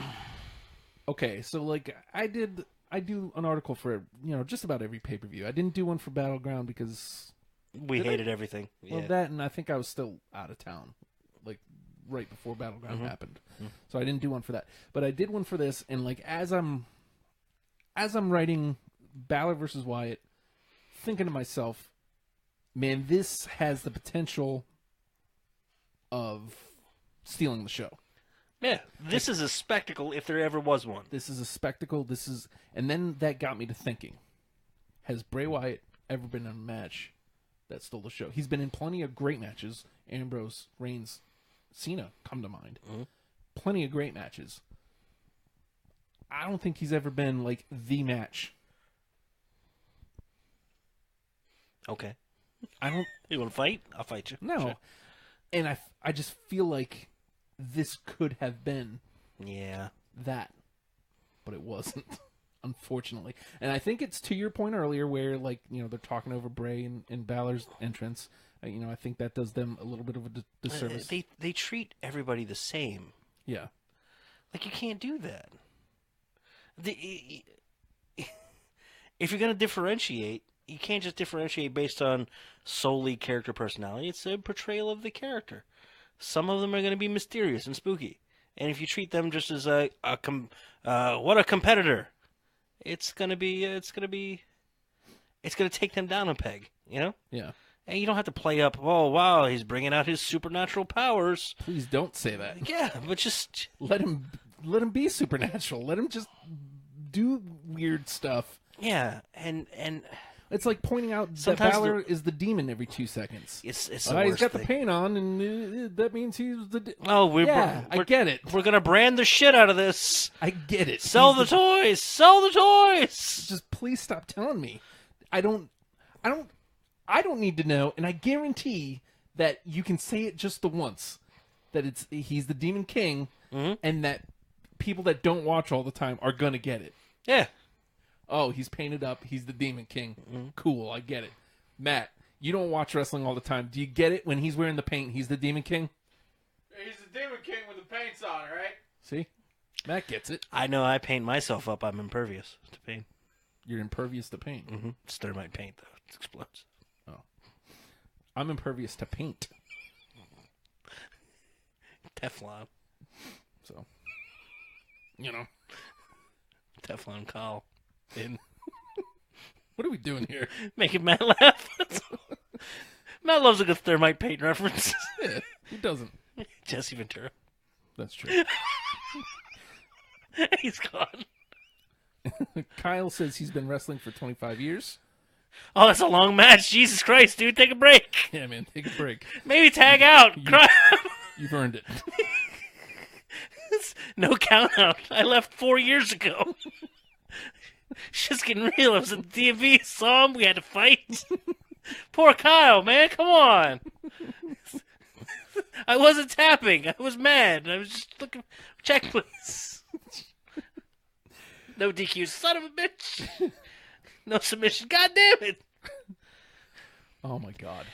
Okay, so like I do an article for just about every pay-per-view. I didn't do one for Battleground because we hated everything. Well, that, and I think I was still out of town, like right before Battleground happened. So I didn't do one for that. But I did one for this, and like as I'm writing Balor versus Wyatt, thinking to myself, man, this has the potential of stealing the show. Yeah, this is a spectacle if there ever was one. This is a spectacle. And then that got me to thinking: has Bray Wyatt ever been in a match that stole the show? He's been in plenty of great matches. Ambrose, Reigns, Cena come to mind. Plenty of great matches. I don't think he's ever been like the match. Okay. I don't. You want to fight? I'll fight you. No. Sure. And I just feel like this could have been that, but it wasn't, unfortunately. And I think it's to your point earlier where, like, they're talking over Bray and Balor's entrance. I think that does them a little bit of a disservice. They treat everybody the same. Yeah. Like, you can't do that. If you're going to differentiate, you can't just differentiate based on solely character personality. It's a portrayal of the character. Some of them are going to be mysterious and spooky. And if you treat them just as what a competitor, it's going to take them down a peg, Yeah. And you don't have to play up, oh, wow, he's bringing out his supernatural powers. Please don't say that. Yeah, but just let him be supernatural. Let him just do weird stuff. Yeah, and it's like pointing out that Balor is the demon every 2 seconds. It's the he's worst got thing. the paint on, and that means he's the. I get it. We're gonna brand the shit out of this. I get it. Sell the toys. Sell the toys. Just please stop telling me. I don't need to know, and I guarantee that you can say it just the once. That he's the Demon King, and that people that don't watch all the time are gonna get it. Yeah. Oh, he's painted up. He's the Demon King. Cool, I get it. Matt, you don't watch wrestling all the time. Do you get it when he's wearing the paint? He's the Demon King? He's the Demon King with the paints on, right? See? Matt gets it. I know I paint myself up. I'm impervious to paint. You're impervious to paint. Mm-hmm. It's thermite paint, though. It explodes. Oh. I'm impervious to paint. Teflon. So, you know. Teflon Kyle. What are we doing here? Making Matt laugh. Matt loves a good thermite paint reference. Yeah, who doesn't? Jesse Ventura. That's true. He's gone. Kyle says he's been wrestling for 25 years. Oh, that's a long match. Jesus Christ, dude. Take a break. Yeah, man, take a break. Maybe tag out. You've earned it. No count out. I left 4 years ago. Shit's getting real. I was at the DMV, saw him, we had to fight. Poor Kyle, man, come on. I wasn't tapping. I was mad. I was just looking. Check, please. No DQ, son of a bitch. No submission. God damn it. Oh, my God.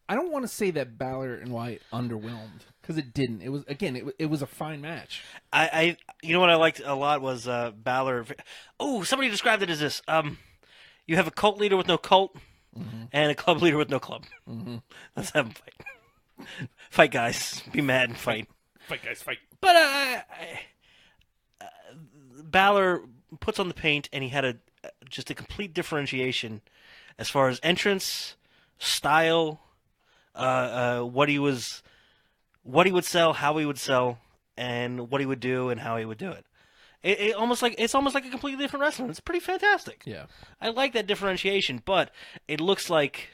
I don't want to say that Balor and Wyatt underwhelmed, because it didn't. It was, again, it was a fine match. You know what I liked a lot was Balor. Oh, somebody described it as this. You have a cult leader with no cult, and a club leader with no club. Mm-hmm. Let's have them fight. Fight, guys. Be mad and fight. Fight, guys, fight. But Balor puts on the paint, and he had just a complete differentiation as far as entrance, style, what he would sell, how he would sell, and what he would do and how he would do it. It's almost like a completely different wrestler. It's pretty fantastic. Yeah, I like that differentiation, but it looks like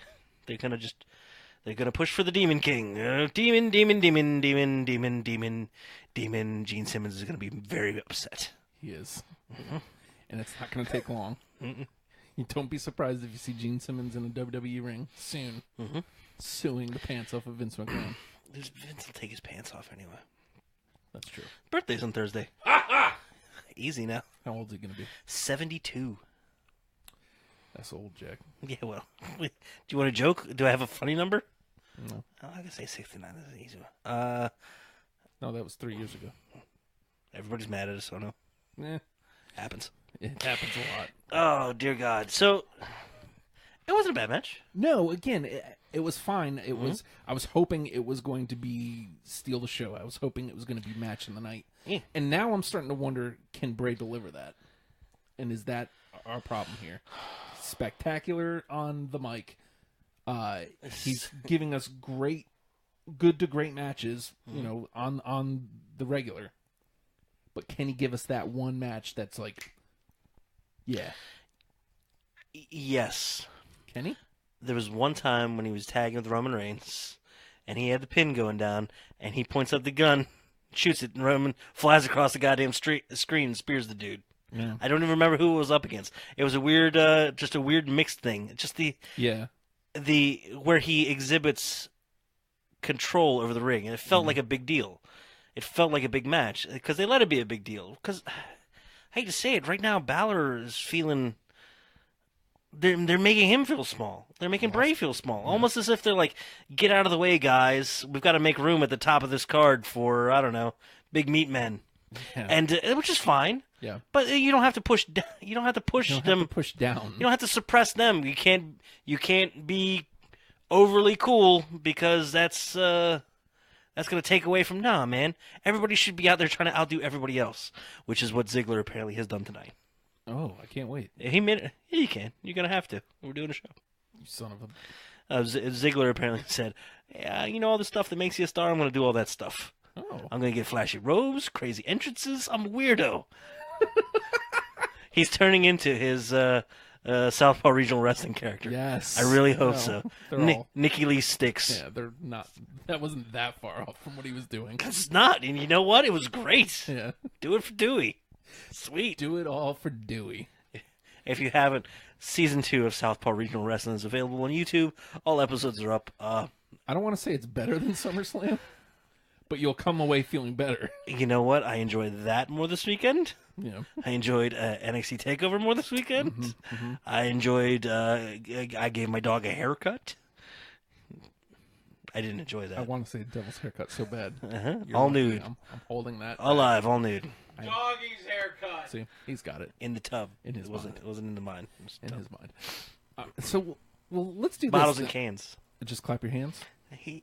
they're gonna push for the Demon King. Demon. Gene Simmons is gonna be very upset. he is, and it's not going to take long. You don't be surprised if you see Gene Simmons in a WWE ring soon, suing the pants off of Vince McMahon. Vince will take his pants off anyway. That's true. Birthday's on Thursday. Easy now. How old is he going to be? 72. That's old, Jack. Yeah, well. Do you want a joke? Do I have a funny number? No. Oh, I can say 69. That's an easy one. No, that was 3 years ago. Everybody's mad at us, so no. Happens. It happens a lot. Oh, dear God. So, it wasn't a bad match. No, again, it was fine. It was. I was hoping it was going to be steal the show. I was hoping it was going to be match of the night. Yeah. And now I'm starting to wonder, can Bray deliver that? And is that our problem here? Spectacular on the mic. He's giving us good to great matches, you know, on the regular. But can he give us that one match that's like, yeah. Yes. Can he? There was one time when he was tagging with Roman Reigns, and he had the pin going down, and he points up the gun, shoots it, and Roman flies across the goddamn screen and spears the dude. Yeah. I don't even remember who it was up against. It was a weird, just a weird mixed thing. Just the where he exhibits control over the ring, and it felt like a big deal. It felt like a big match because they let it be a big deal. Because I hate to say it, right now Balor is feeling. They're making him feel small. They're making Bray feel small. Almost as if they're like, get out of the way, guys. We've got to make room at the top of this card for, I don't know, big meat men. Yeah. And which is fine. Yeah. But you don't have to push. You don't have to push them. Have to push down. You don't have to suppress them. You can't be overly cool because that's going to take away from. Nah, man. Everybody should be out there trying to outdo everybody else, which is what Ziggler apparently has done tonight. Oh, I can't wait. He made it. Yeah, you can. You're going to have to. We're doing a show. You son of a... Ziggler apparently said, yeah, you know all the stuff that makes you a star? I'm going to do all that stuff. Oh. I'm going to get flashy robes, crazy entrances. I'm a weirdo. He's turning into his Southpaw Regional Wrestling character. Yes. I really hope so. All... Nikki Lee Sticks. Yeah, they're not... That wasn't that far off from what he was doing. It's not. And you know what? It was great. Yeah. Do it for Dewey. Sweet. Do it all for Dewey. If you haven't, Season 2 of Southpaw Regional Wrestling is available on YouTube. All episodes are up. I don't want to say it's better than SummerSlam, but you'll come away feeling better. You know what? I enjoyed that more this weekend. Yeah. I enjoyed NXT TakeOver more this weekend. I enjoyed. I gave my dog a haircut. I didn't enjoy that. I want to say devil's haircut so bad. You're All lucky. nude. I'm holding that. Alive, all nude. Doggy's haircut. See, he's got it In the tub. In his It wasn't in the mine. It was in tub. his mind. So, well, let's do Bottles this. and cans. Just clap your hands. Is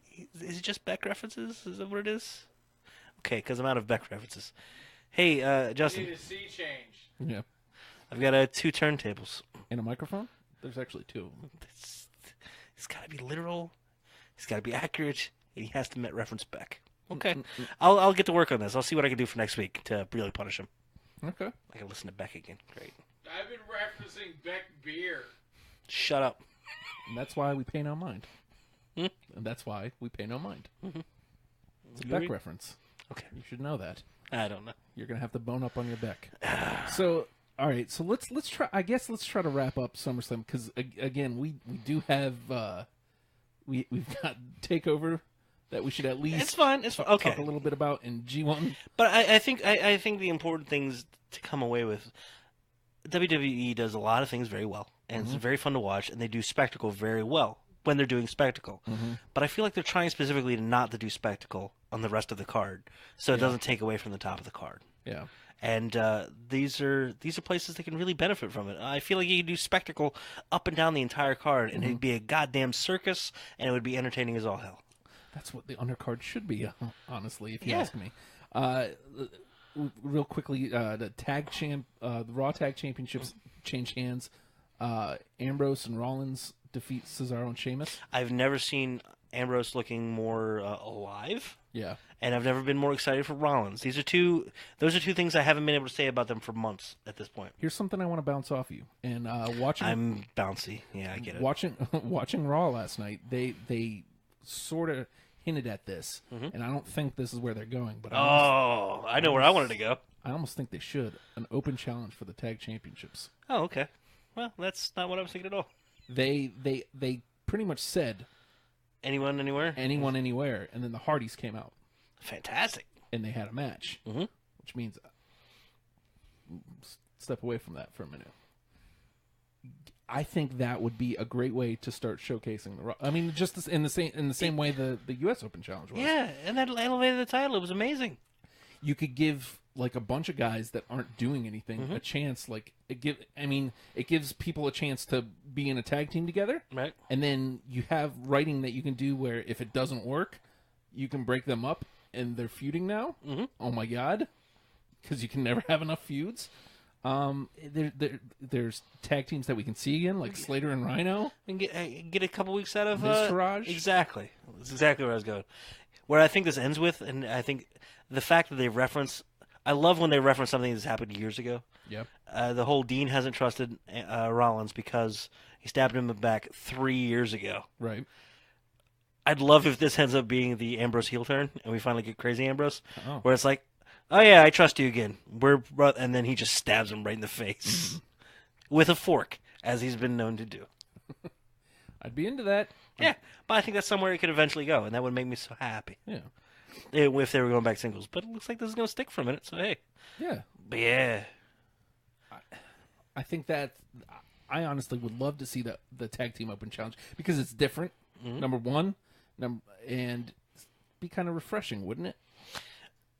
it just Beck references? Is that what it is? Okay, because I'm out of Beck references. Hey, Need Justin, a sea change. Yeah. I've got 2 turntables. And a microphone? There's actually 2. It's got to be literal. It's got to be accurate. And he has to reference Beck. Okay, I'll get to work on this. I'll see what I can do for next week to really punish him. Okay. I can listen to Beck again. Great. I've been referencing Beck beer. Shut up. And that's why we pay no mind. And that's why we pay no mind. It's a You Beck agree? reference. Okay. You should know that. I don't know. You're gonna have to bone up on your Beck. So, all right. So let's try. I guess let's try to wrap up SummerSlam because again, we do have we've got TakeOver that we should at least It's fine. It's fine. Okay. talk a little bit about in G1. But I think the important things to come away with, WWE does a lot of things very well, and it's very fun to watch, and they do spectacle very well when they're doing spectacle. But I feel like they're trying specifically not to do spectacle on the rest of the card, so it doesn't take away from the top of the card. Yeah. And these are places that can really benefit from it. I feel like you can do spectacle up and down the entire card, and it'd be a goddamn circus, and it would be entertaining as all hell. That's what the undercard should be, honestly, if you Yeah. ask me. Real quickly, the Raw Tag Championships change hands. Ambrose and Rollins defeat Cesaro and Sheamus. I've never seen Ambrose looking more alive. Yeah. And I've never been more excited for Rollins. Those are two things I haven't been able to say about them for months at this point. Here's something I want to bounce off you. And watching I'm bouncy. Yeah, I get it. watching Raw last night, they sort of hinted at this, and I don't think this is where they're going. But I know where I wanted to go. I almost think they should an open challenge for the tag championships. Oh, okay. Well, that's not what I was thinking at all. They pretty much said Anyone, anywhere? anyone, anywhere, and then the Hardys came out Fantastic. and they had a match, which means step away from that for a minute. I think that would be a great way to start showcasing the Raw. I mean, just in the same way the U.S. Open Challenge was. Yeah, and that elevated the title. It was amazing. You could give like a bunch of guys that aren't doing anything a chance. Like it gives people a chance to be in a tag team together. Right. And then you have writing that you can do where if it doesn't work, you can break them up and they're feuding now. Oh my God, because you can never have enough feuds. There's tag teams that we can see again, like Slater and Rhino. And get a couple weeks out of Miztourage? Exactly. That's exactly where I was going. Where I think this ends with, and I think the fact that they reference, I love when they reference something that's happened years ago. Yep. The whole Dean hasn't trusted Rollins because he stabbed him in the back 3 years ago. Right. I'd love if this ends up being the Ambrose heel turn, and we finally get Crazy Ambrose, Oh. where it's like, oh yeah, I trust you again. And then he just stabs him right in the face with a fork, as he's been known to do. I'd be into that. Yeah, but I think that's somewhere it could eventually go, and that would make me so happy Yeah. if they were going back singles. But it looks like this is going to stick for a minute, so hey. Yeah. But yeah. I think that I honestly would love to see the tag team open challenge because it's different. Number one, and be kind of refreshing, wouldn't it?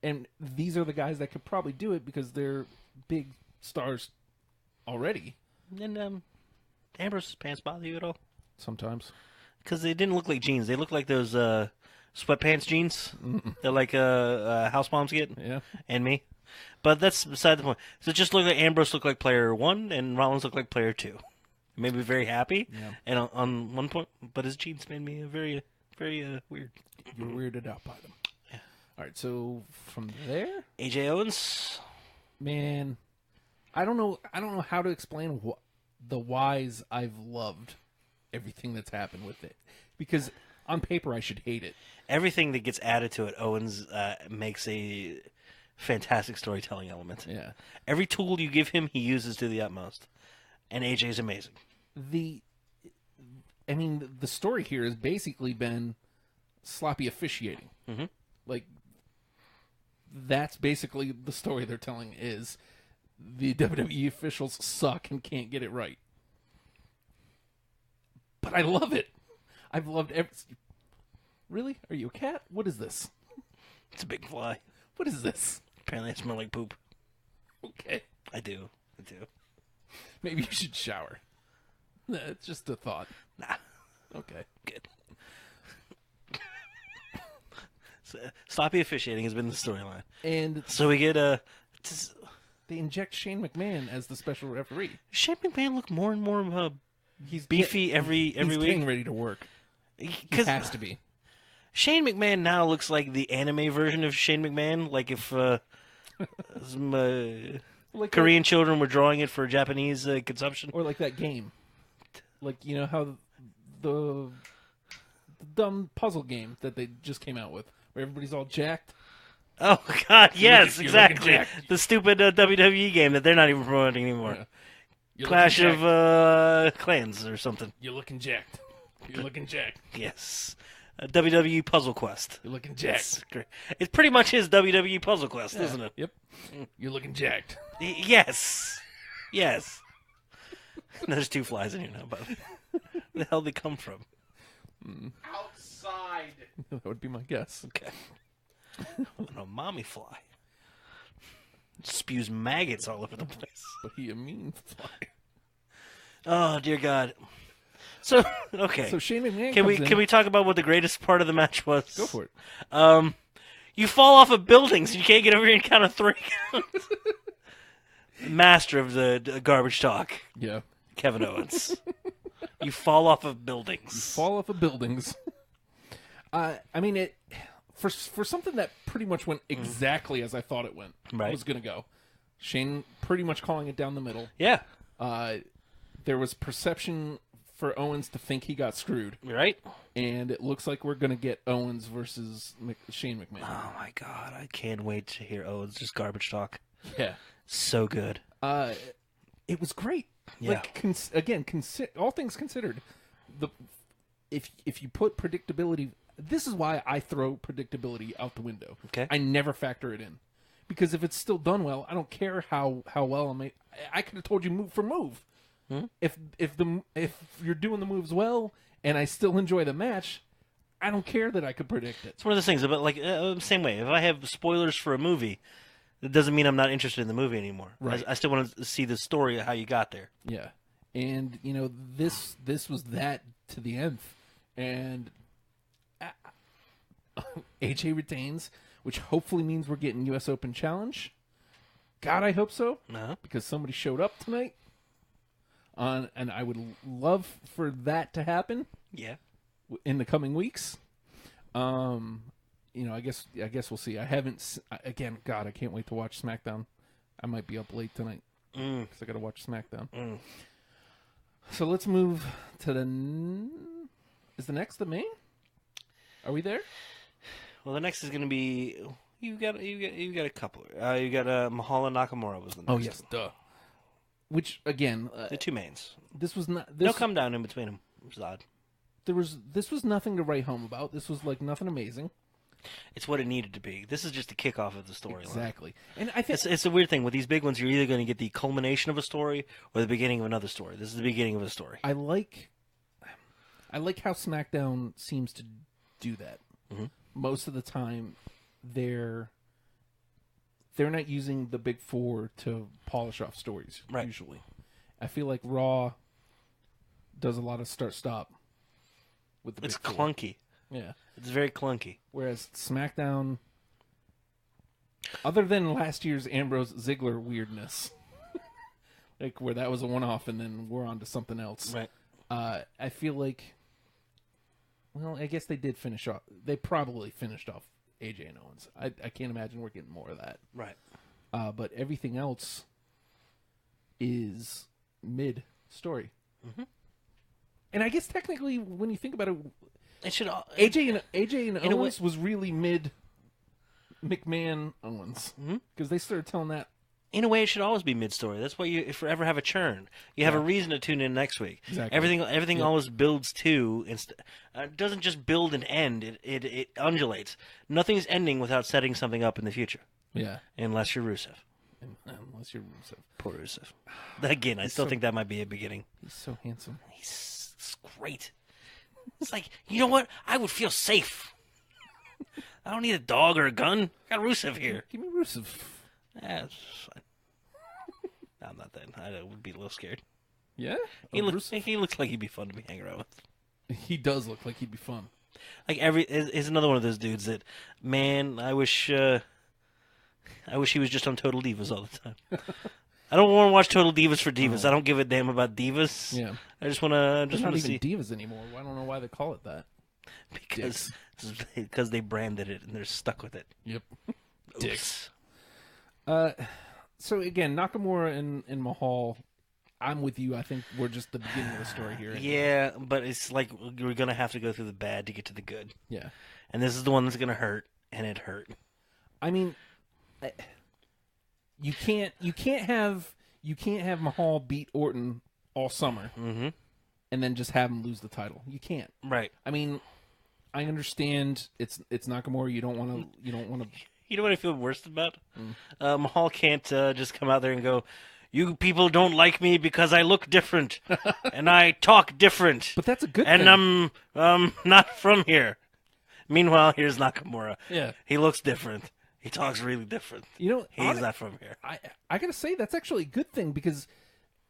And these are the guys that could probably do it because they're big stars already. And Ambrose's pants bother you at all? Sometimes. Because they didn't look like jeans. They look like those sweatpants jeans that like house moms get. Yeah. And me. But that's beside the point. So it just looked like Ambrose looked like player 1 and Rollins looked like player 2. It made me very happy. Yeah. And on one point, but his jeans made me very, very weird. You're weirded out by them. Yeah. All right, so from there, AJ Owens. man, I don't know how to explain the whys I've loved everything that's happened with it. Because on paper I should hate it. Everything that gets added to it, Owens makes a fantastic storytelling element. Yeah. Every tool you give him, he uses to the utmost. And AJ's amazing. The story here has basically been sloppy officiating. Like that's basically the story they're telling is the WWE officials suck and can't get it right. But I love it. I've loved every... Really? Are you a cat? What is this? It's a big fly. What is this? Apparently I smell like poop. Okay. I do. Maybe you should shower. It's just a thought. Nah. Okay. Good. So, sloppy officiating has been the storyline. And so we get they inject Shane McMahon as the special referee. Shane McMahon look more and more He's beefy every he's week. getting ready to work. He has to be. Shane McMahon now looks like the anime version of Shane McMahon. Like if some Korean children were drawing it for Japanese consumption. Or like that game. Like, you know how the dumb puzzle game that they just came out with, where everybody's all jacked? Oh, God, yes, you're exactly. jacked. The stupid WWE game that they're not even promoting anymore. Yeah. Clash of Clans or something. You're looking jacked. You're looking jacked. Yes. WWE Puzzle Quest. You're looking jacked. It pretty much is WWE Puzzle Quest, isn't it? Yep. You're looking jacked. Yes. Yes. There's 2 flies in here now, but where the hell did they come from? Outside. That would be my guess. Okay. A mommy fly. Spews maggots all over the place. But he a mean fly. Oh, dear God. So, okay. So Shane McMahon Can we talk about what the greatest part of the match was? Go for it. You fall off of buildings and you can't get over here and count of 3. Master of the garbage talk. Yeah. Kevin Owens. You fall off of buildings. Fall off of buildings. I mean, it for something that pretty much went exactly as I thought it went. Right. Was going to go. Shane pretty much calling it down the middle. Yeah. There was perception for Owens to think he got screwed. Right. And it looks like we're going to get Owens versus Shane McMahon. Oh, my God. I can't wait to hear Owens just garbage talk. Yeah. So good. It was great. Yeah. Like, all things considered, if you put predictability, this is why I throw predictability out the window. Okay. I never factor it in, because if it's still done well, I don't care how well I could have told you move for move. Hmm? If you're doing the moves well and I still enjoy the match, I don't care that I could predict it. It's one of those things. But like same way, if I have spoilers for a movie, it doesn't mean I'm not interested in the movie anymore. Right. I still want to see the story of how you got there. Yeah, and this was that to the nth, and AJ retains, which hopefully means we're getting U.S. Open Challenge. God, I hope so, because somebody showed up tonight, and I would love for that to happen. Yeah, in the coming weeks. I guess we'll see. I haven't again. God, I can't wait to watch SmackDown. I might be up late tonight because I got to watch SmackDown. So let's move to is the next the main? Are we there? Well, the next is going to be you got a couple. You got Mahal and Nakamura was the next. Oh yes, duh. Which again, the 2 mains. This was not. No come down in between them. It was odd. This was nothing to write home about. This was like nothing amazing. It's what it needed to be. This is just the kickoff of the storyline. Exactly. And I think it's a weird thing with these big ones. You're either going to get the culmination of a story or the beginning of another story. This is the beginning of a story. I like how SmackDown seems to do that. Mm-hmm. Most of the time, they're not using the big 4 to polish off stories. Right. Usually, I feel like Raw does a lot of start-stop with the big 4. Clunky. Yeah. It's very clunky. Whereas SmackDown, other than last year's Ambrose Ziggler weirdness, like where that was a one-off and then we're on to something else. Right. I feel like, well, I guess they did finish off. They probably finished off AJ and Owens. I can't imagine we're getting more of that. Right. But everything else is mid-story. Mm-hmm. And I guess technically, when you think about it, It should AJ and in a way- Owens was really mid McMahon Owens because they started telling that. In a way, it should always be mid-story. That's why if you ever have a churn, you have a reason to tune in next week. Exactly. Everything always builds to. It doesn't just build and end. It undulates. Nothing's ending without setting something up in the future. Yeah. Unless you're Rusev. Unless you're Rusev. Poor Rusev. Again, I still think that might be a beginning. He's so handsome. He's great. It's like, you know what? I would feel safe. I don't need a dog or a gun. I got Rusev here. Give me Rusev. It's fine. I'm not that. I would be a little scared. Yeah? He looks like he'd be fun to be hanging around with. He does look like he'd be fun. Like is another one of those dudes that, man, I wish he was just on Total Divas all the time. I don't want to watch Total Divas for divas. I don't give a damn about divas. Yeah. I just want to They're not even see divas anymore. I don't know why they call it that. because they branded it and they're stuck with it. Yep. Dicks. So again, Nakamura and Mahal, I'm with you. I think we're just the beginning of the story here. Yeah, but it's like we're gonna have to go through the bad to get to the good. Yeah. And this is the one that's gonna hurt, and it hurt. I mean, you can't have Mahal beat Orton all summer, and then just have him lose the title. You can't. Right. I mean, I understand it's Nakamura. You don't want to. You know what I feel worst about? Mahal can't just come out there and go, "You people don't like me because I look different and I talk different." But that's a good and thing. I'm not from here. Meanwhile, here's Nakamura. Yeah. He looks different. He talks really different. You know, he's not from here. I gotta say that's actually a good thing because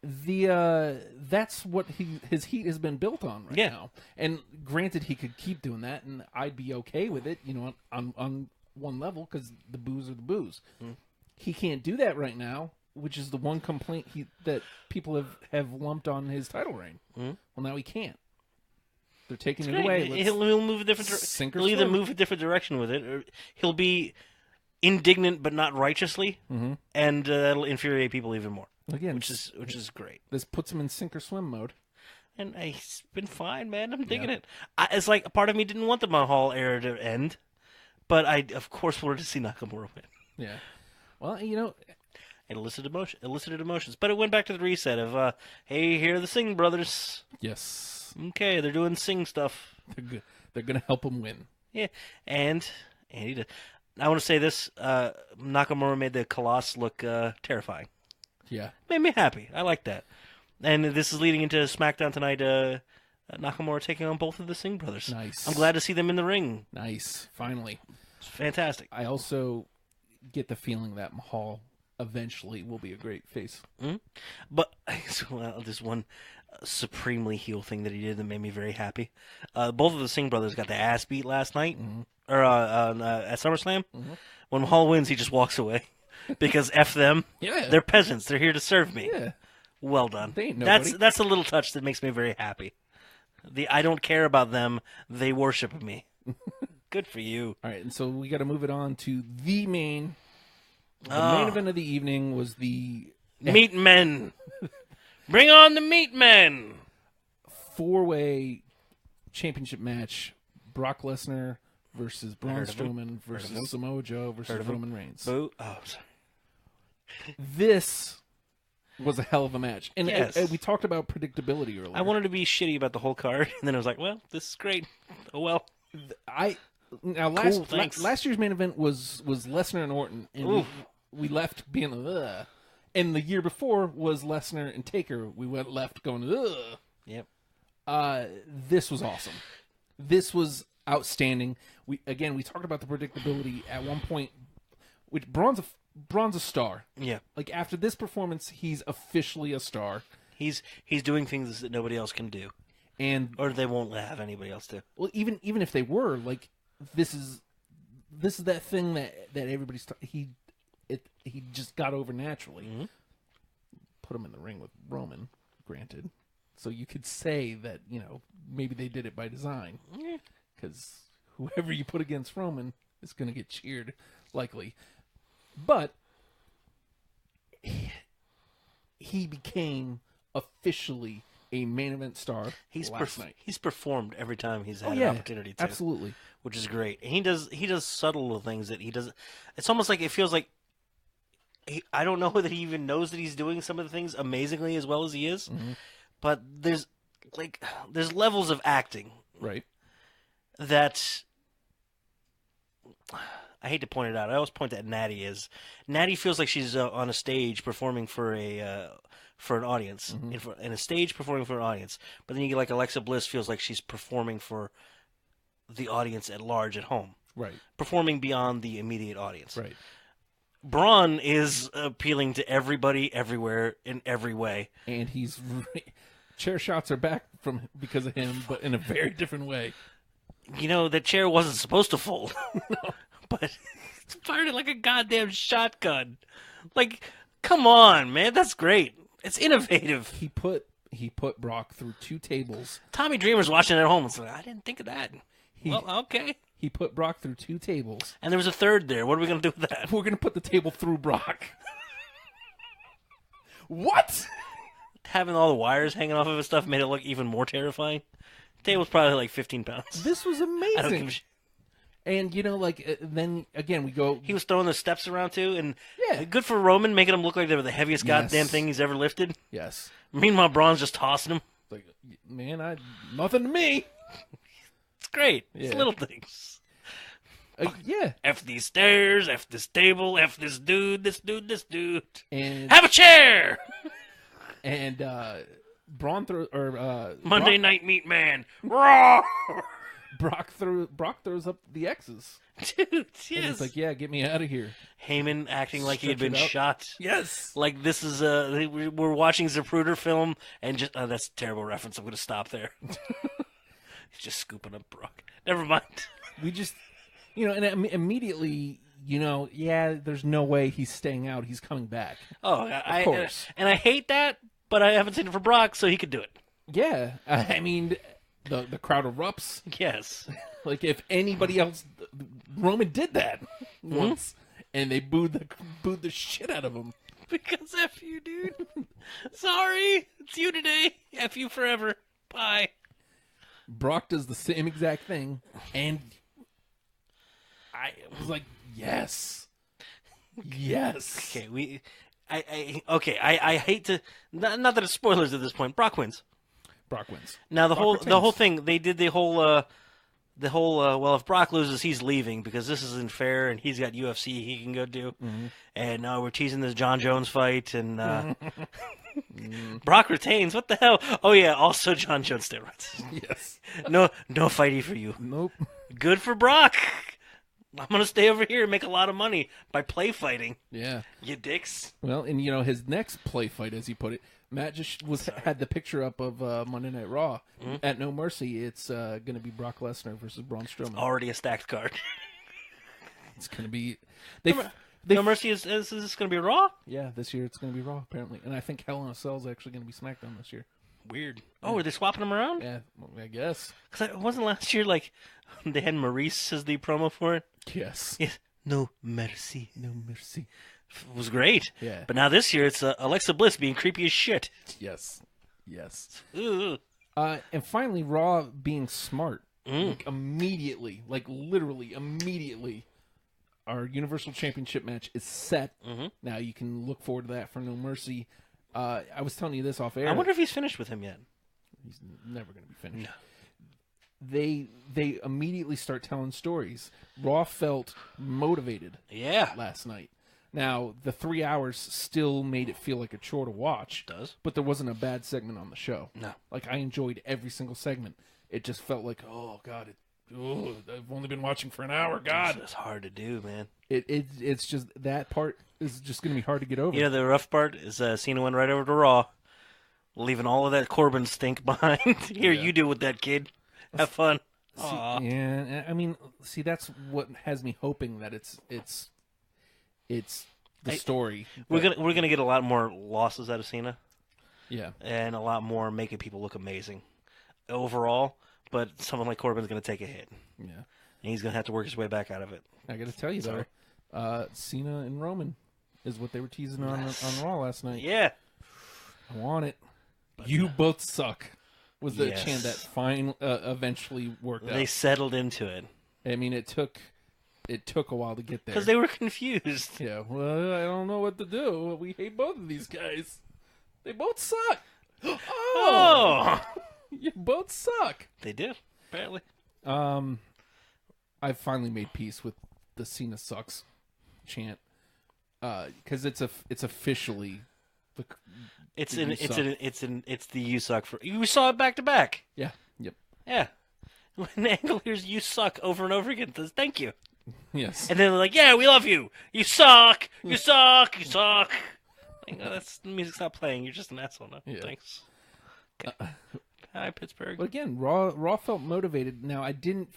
that's what his heat has been built on right now. And granted, he could keep doing that, and I'd be okay with it. You know, on one level because the boos are the boos. He can't do that right now, which is the one complaint that people have lumped on his title reign. Well, now he can't. They're taking it away. He'll move a different direction. He'll either swim. move a different direction with it, or he'll be indignant but not righteously, and that'll infuriate people even more. Again, which is great. This puts him in sink or swim mode. And he's been fine, man. I'm digging it. It's like a part of me didn't want the Mahal era to end, but I, of course, wanted to see Nakamura win. Yeah. Well, you know, it elicited emotions. But it went back to the reset of, hey, here are the Singh brothers. Yes. Okay, they're doing Singh stuff. They're good. They're going to help him win. Yeah, and he did. I want to say this, Nakamura made the Colossus look terrifying. Yeah. Made me happy. I like that. And this is leading into SmackDown tonight, Nakamura taking on both of the Singh brothers. Nice. I'm glad to see them in the ring. Nice. Finally. It's fantastic. I also get the feeling that Mahal eventually will be a great face. But there's one supremely heel thing that he did that made me very happy. Both of the Singh brothers got their ass beat last night, or at SummerSlam. When Mahal wins, he just walks away because F them. Yeah. They're peasants. They're here to serve me. Yeah. Well done. They ain't nobody. That's a little touch that makes me very happy. I don't care about them. They worship me. Good for you. All right, and so we got to move it on to the main. The main event of the evening was the Meat Men. Bring on the Meat Men. 4-way championship match: Brock Lesnar versus Braun Strowman versus Samoa Joe versus Roman Reigns. Boo. Oh, sorry. This was a hell of a match, and Yes. we talked about predictability earlier. I wanted to be shitty about the whole card, and then I was like, well, this is great. Oh, well. Last year's main event was Lesnar and Orton, and we left being ugh. And the year before was Lesnar and Taker. We went left going ugh. Yep. This was awesome. This was outstanding. We talked about the predictability at one point. Which Braun's a star. Yeah. Like after this performance, he's officially a star. He's doing things that nobody else can do, or they won't have anybody else do. Well, even if they were, like this is that thing that everybody's he just got over naturally. Put him in the ring with Roman, granted, so you could say that maybe they did it by design, because whoever you put against Roman is going to get cheered, likely. But he became officially a main event star last night. He's performed every time he's had an opportunity to. Absolutely. Which is great. And he does subtle little things that he does. It's almost like it feels like I don't know that he even knows that he's doing some of the things amazingly as well as he is. But there's levels of acting. Right. That I hate to point it out. I always point at Natty as Natty feels like she's on a stage performing for an audience, in a stage performing for an audience. But then you get like Alexa Bliss feels like she's performing for the audience at large at home, Right. performing beyond the immediate audience. Right. Braun is appealing to everybody, everywhere, in every way. And he's chair shots are back because of him, but in a very different way. You know, that chair wasn't supposed to fold. No. But it's fired it like a goddamn shotgun. Like, come on, man. That's great. It's innovative. He put Brock through 2 tables. Tommy Dreamer's watching at home and saying, I didn't think of that. Well, okay. He put Brock through 2 tables. And there was a third there. What are we going to do with that? We're going to put the table through Brock. What? Having all the wires hanging off of his stuff made it look even more terrifying. The table's probably like 15 pounds. This was I don't give amazing. a shit. And, then, again, we go... He was throwing the steps around, too. And Yeah. good for Roman, making him look like they were the heaviest Yes. goddamn thing he's ever lifted. Yes. Meanwhile, Braun's just tossing him. Like, man, nothing to me. It's great. Yeah. It's little things. Yeah. F these stairs, F this table, F this dude, this dude, this dude. And Have a chair! Braun Monday Night Meat Man. Raw! Brock throws up the X's. Dude, And yes. he's like, yeah, get me out of here. Heyman acting like he had Stretch been it out. shot. Yes. Like this is we're watching Zapruder film and just that's a terrible reference. I'm going to stop there. He's just scooping up Brock. Never mind. We just, and immediately, there's no way he's staying out. He's coming back. Oh, Of course. And I hate that, but I haven't seen it for Brock, so he could do it. Yeah. I mean, the crowd erupts. Yes. Like, if anybody else, Roman did that once, and they booed the shit out of him. Because F you, dude. Sorry. It's you today. F you forever. Bye. Brock does the same exact thing, and I was like, yes. Okay, I hate to not that it's spoilers at this point. Brock wins. Brock wins. Now the Brock whole retains. thing they did the whole well, if Brock loses, he's leaving because this isn't fair, and he's got UFC he can go do, and we're teasing this John Jones fight, and Brock retains. What the hell? Oh yeah, also John Jones steroids. Yes. No fighty for you. Nope. Good for Brock. I'm gonna stay over here and make a lot of money by play fighting. Yeah. You dicks. Well, and his next play fight, as he put it, Matt just had the picture up of Monday Night Raw. At No Mercy, it's going to be Brock Lesnar versus Braun Strowman. Already a stacked card. It's going to be... No Mercy is this going to be Raw? Yeah, this year it's going to be Raw, apparently. And I think Hell in a Cell is actually going to be SmackDown this year. Weird. Oh, are they swapping them around? Yeah, well, I guess. Because it wasn't last year like they had Maurice as the promo for it? Yes. Yes. No Mercy. No Mercy. It was great. Yeah. But now this year it's Alexa Bliss being creepy as shit. Yes. Yes. Ugh. And finally, Raw being smart. Like, immediately, literally immediately, our Universal Championship match is set. Now you can look forward to that for No Mercy. I was telling you this off air. I wonder if he's finished with him yet. He's never going to be finished. They immediately start telling stories. Raw felt motivated Yeah. last night. Now, the 3 hours still made it feel like a chore to watch. It does. But there wasn't a bad segment on the show. No. I enjoyed every single segment. It just felt like, oh, God, I've only been watching for an hour. God. It's hard to do, man. It's just, that part is just going to be hard to get over. You know, the rough part is Cena went right over to Raw, leaving all of that Corbin stink behind. Here, you do with that kid. Have fun. Aw. Yeah, I mean, that's what has me hoping that it's the story. We're gonna get a lot more losses out of Cena, Yeah. and a lot more making people look amazing overall. But someone like Corbin's gonna take a hit, Yeah. and he's gonna have to work his way back out of it. I got to tell you, Sorry. though, Cena and Roman is what they were teasing on Raw last night. Yeah, I want it. You both suck. Was the Yes. chant that eventually worked they out. settled into it I mean, it took a while to get there. because they were confused. Yeah, well, I don't know what to do. We hate both of these guys. They both suck. Oh, You both suck. they did apparently. I finally made peace with the Cena sucks chant, because it's officially the It's the the you suck for you saw it back to back. yeah, yep, Yeah. When Angle hears you suck over and over again, says thank you. yes. And then they're like, yeah, we love you. You suck. You suck. You suck. Like, oh, that's the music's not playing. You're just an asshole. No, Yeah. thanks. Okay. Hi, Pittsburgh. But again, Raw felt motivated. Now I didn't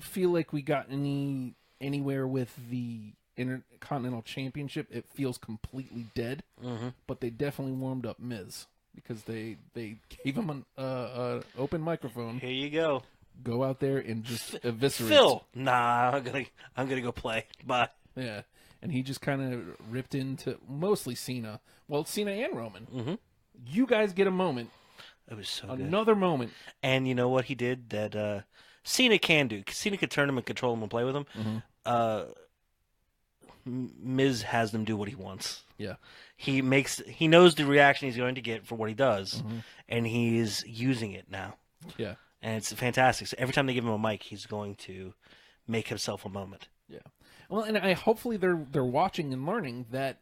feel like we got anywhere with the Intercontinental Championship. It feels completely dead. Mm-hmm. But they definitely warmed up Miz because they gave him an open microphone. Here you go. Go out there and just eviscerate. Phil. Nah, I'm gonna go play. Bye. Yeah, and he just kind of ripped into mostly Cena. Well, Cena and Roman. Mm-hmm. You guys get a moment. It was so good. Another moment. And you know what he did that Cena can do? Cena could turn him and control him and play with him. Mm-hmm. Miz has them do what he wants. Yeah. He knows the reaction he's going to get for what he does, Mm-hmm. and he is using it now. Yeah. And it's fantastic. So every time they give him a mic, he's going to make himself a moment. Yeah. Well, and hopefully they're watching and learning that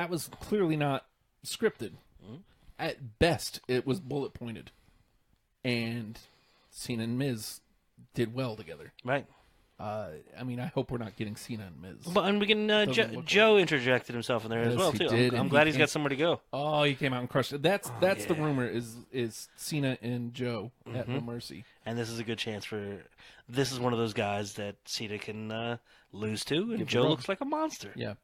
was clearly not scripted. Mm-hmm. At best, it was bullet pointed, and Cena and Miz did well together. Right. I mean, I hope we're not getting Cena and Miz. But and we can Joe interjected himself in there as Yes, well he too. did, I'm and glad he he's got somewhere to go. Oh, he came out and crushed it. That's the yeah. rumor is Cena and Joe at No Mercy. And this is a good chance for. This is one of those guys that Cena can lose to, and Give Joe it up. looks like a monster. Yeah.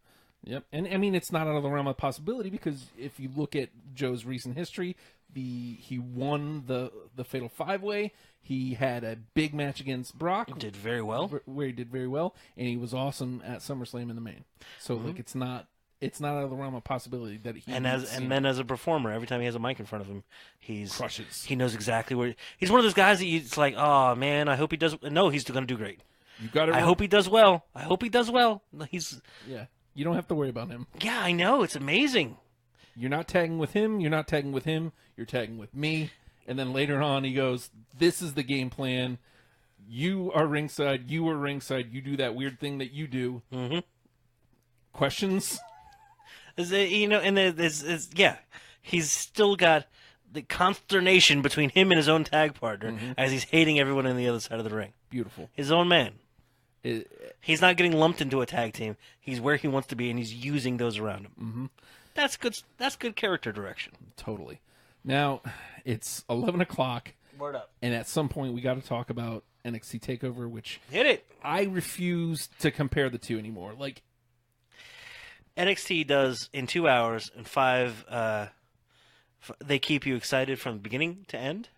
Yep. And I mean, it's not out of the realm of possibility because if you look at Joe's recent history, he won the Fatal 5-Way. He had a big match against Brock. Did very well. Where he did very well, and he was awesome at SummerSlam in the main. So like it's not out of the realm of possibility that he And then as a performer, every time he has a mic in front of him, he's crushes. He knows exactly where. He's one of those guys that it's like, oh man, I hope he does. No, he's going to do great. You got it. I hope he does well. I hope he does well. He's. Yeah. You don't have to worry about him. Yeah, I know. It's amazing. You're not tagging with him. You're not tagging with him. You're tagging with me. And then later on, he goes, "This is the game plan. You are ringside. You are ringside. You do that weird thing that you do." Mm-hmm. Questions? Yeah, he's still got the consternation between him and his own tag partner as he's hating everyone on the other side of the ring. Beautiful. His own man. He's not getting lumped into a tag team. He's where he wants to be, and he's using those around him. Mm-hmm. That's good. That's good character direction. Totally. Now, it's 11 o'clock, Word up. and at some point we got to talk about NXT TakeOver, which Hit it. I refuse to compare the two anymore. Like, NXT does in 2 hours and 5. They keep you excited from beginning to end,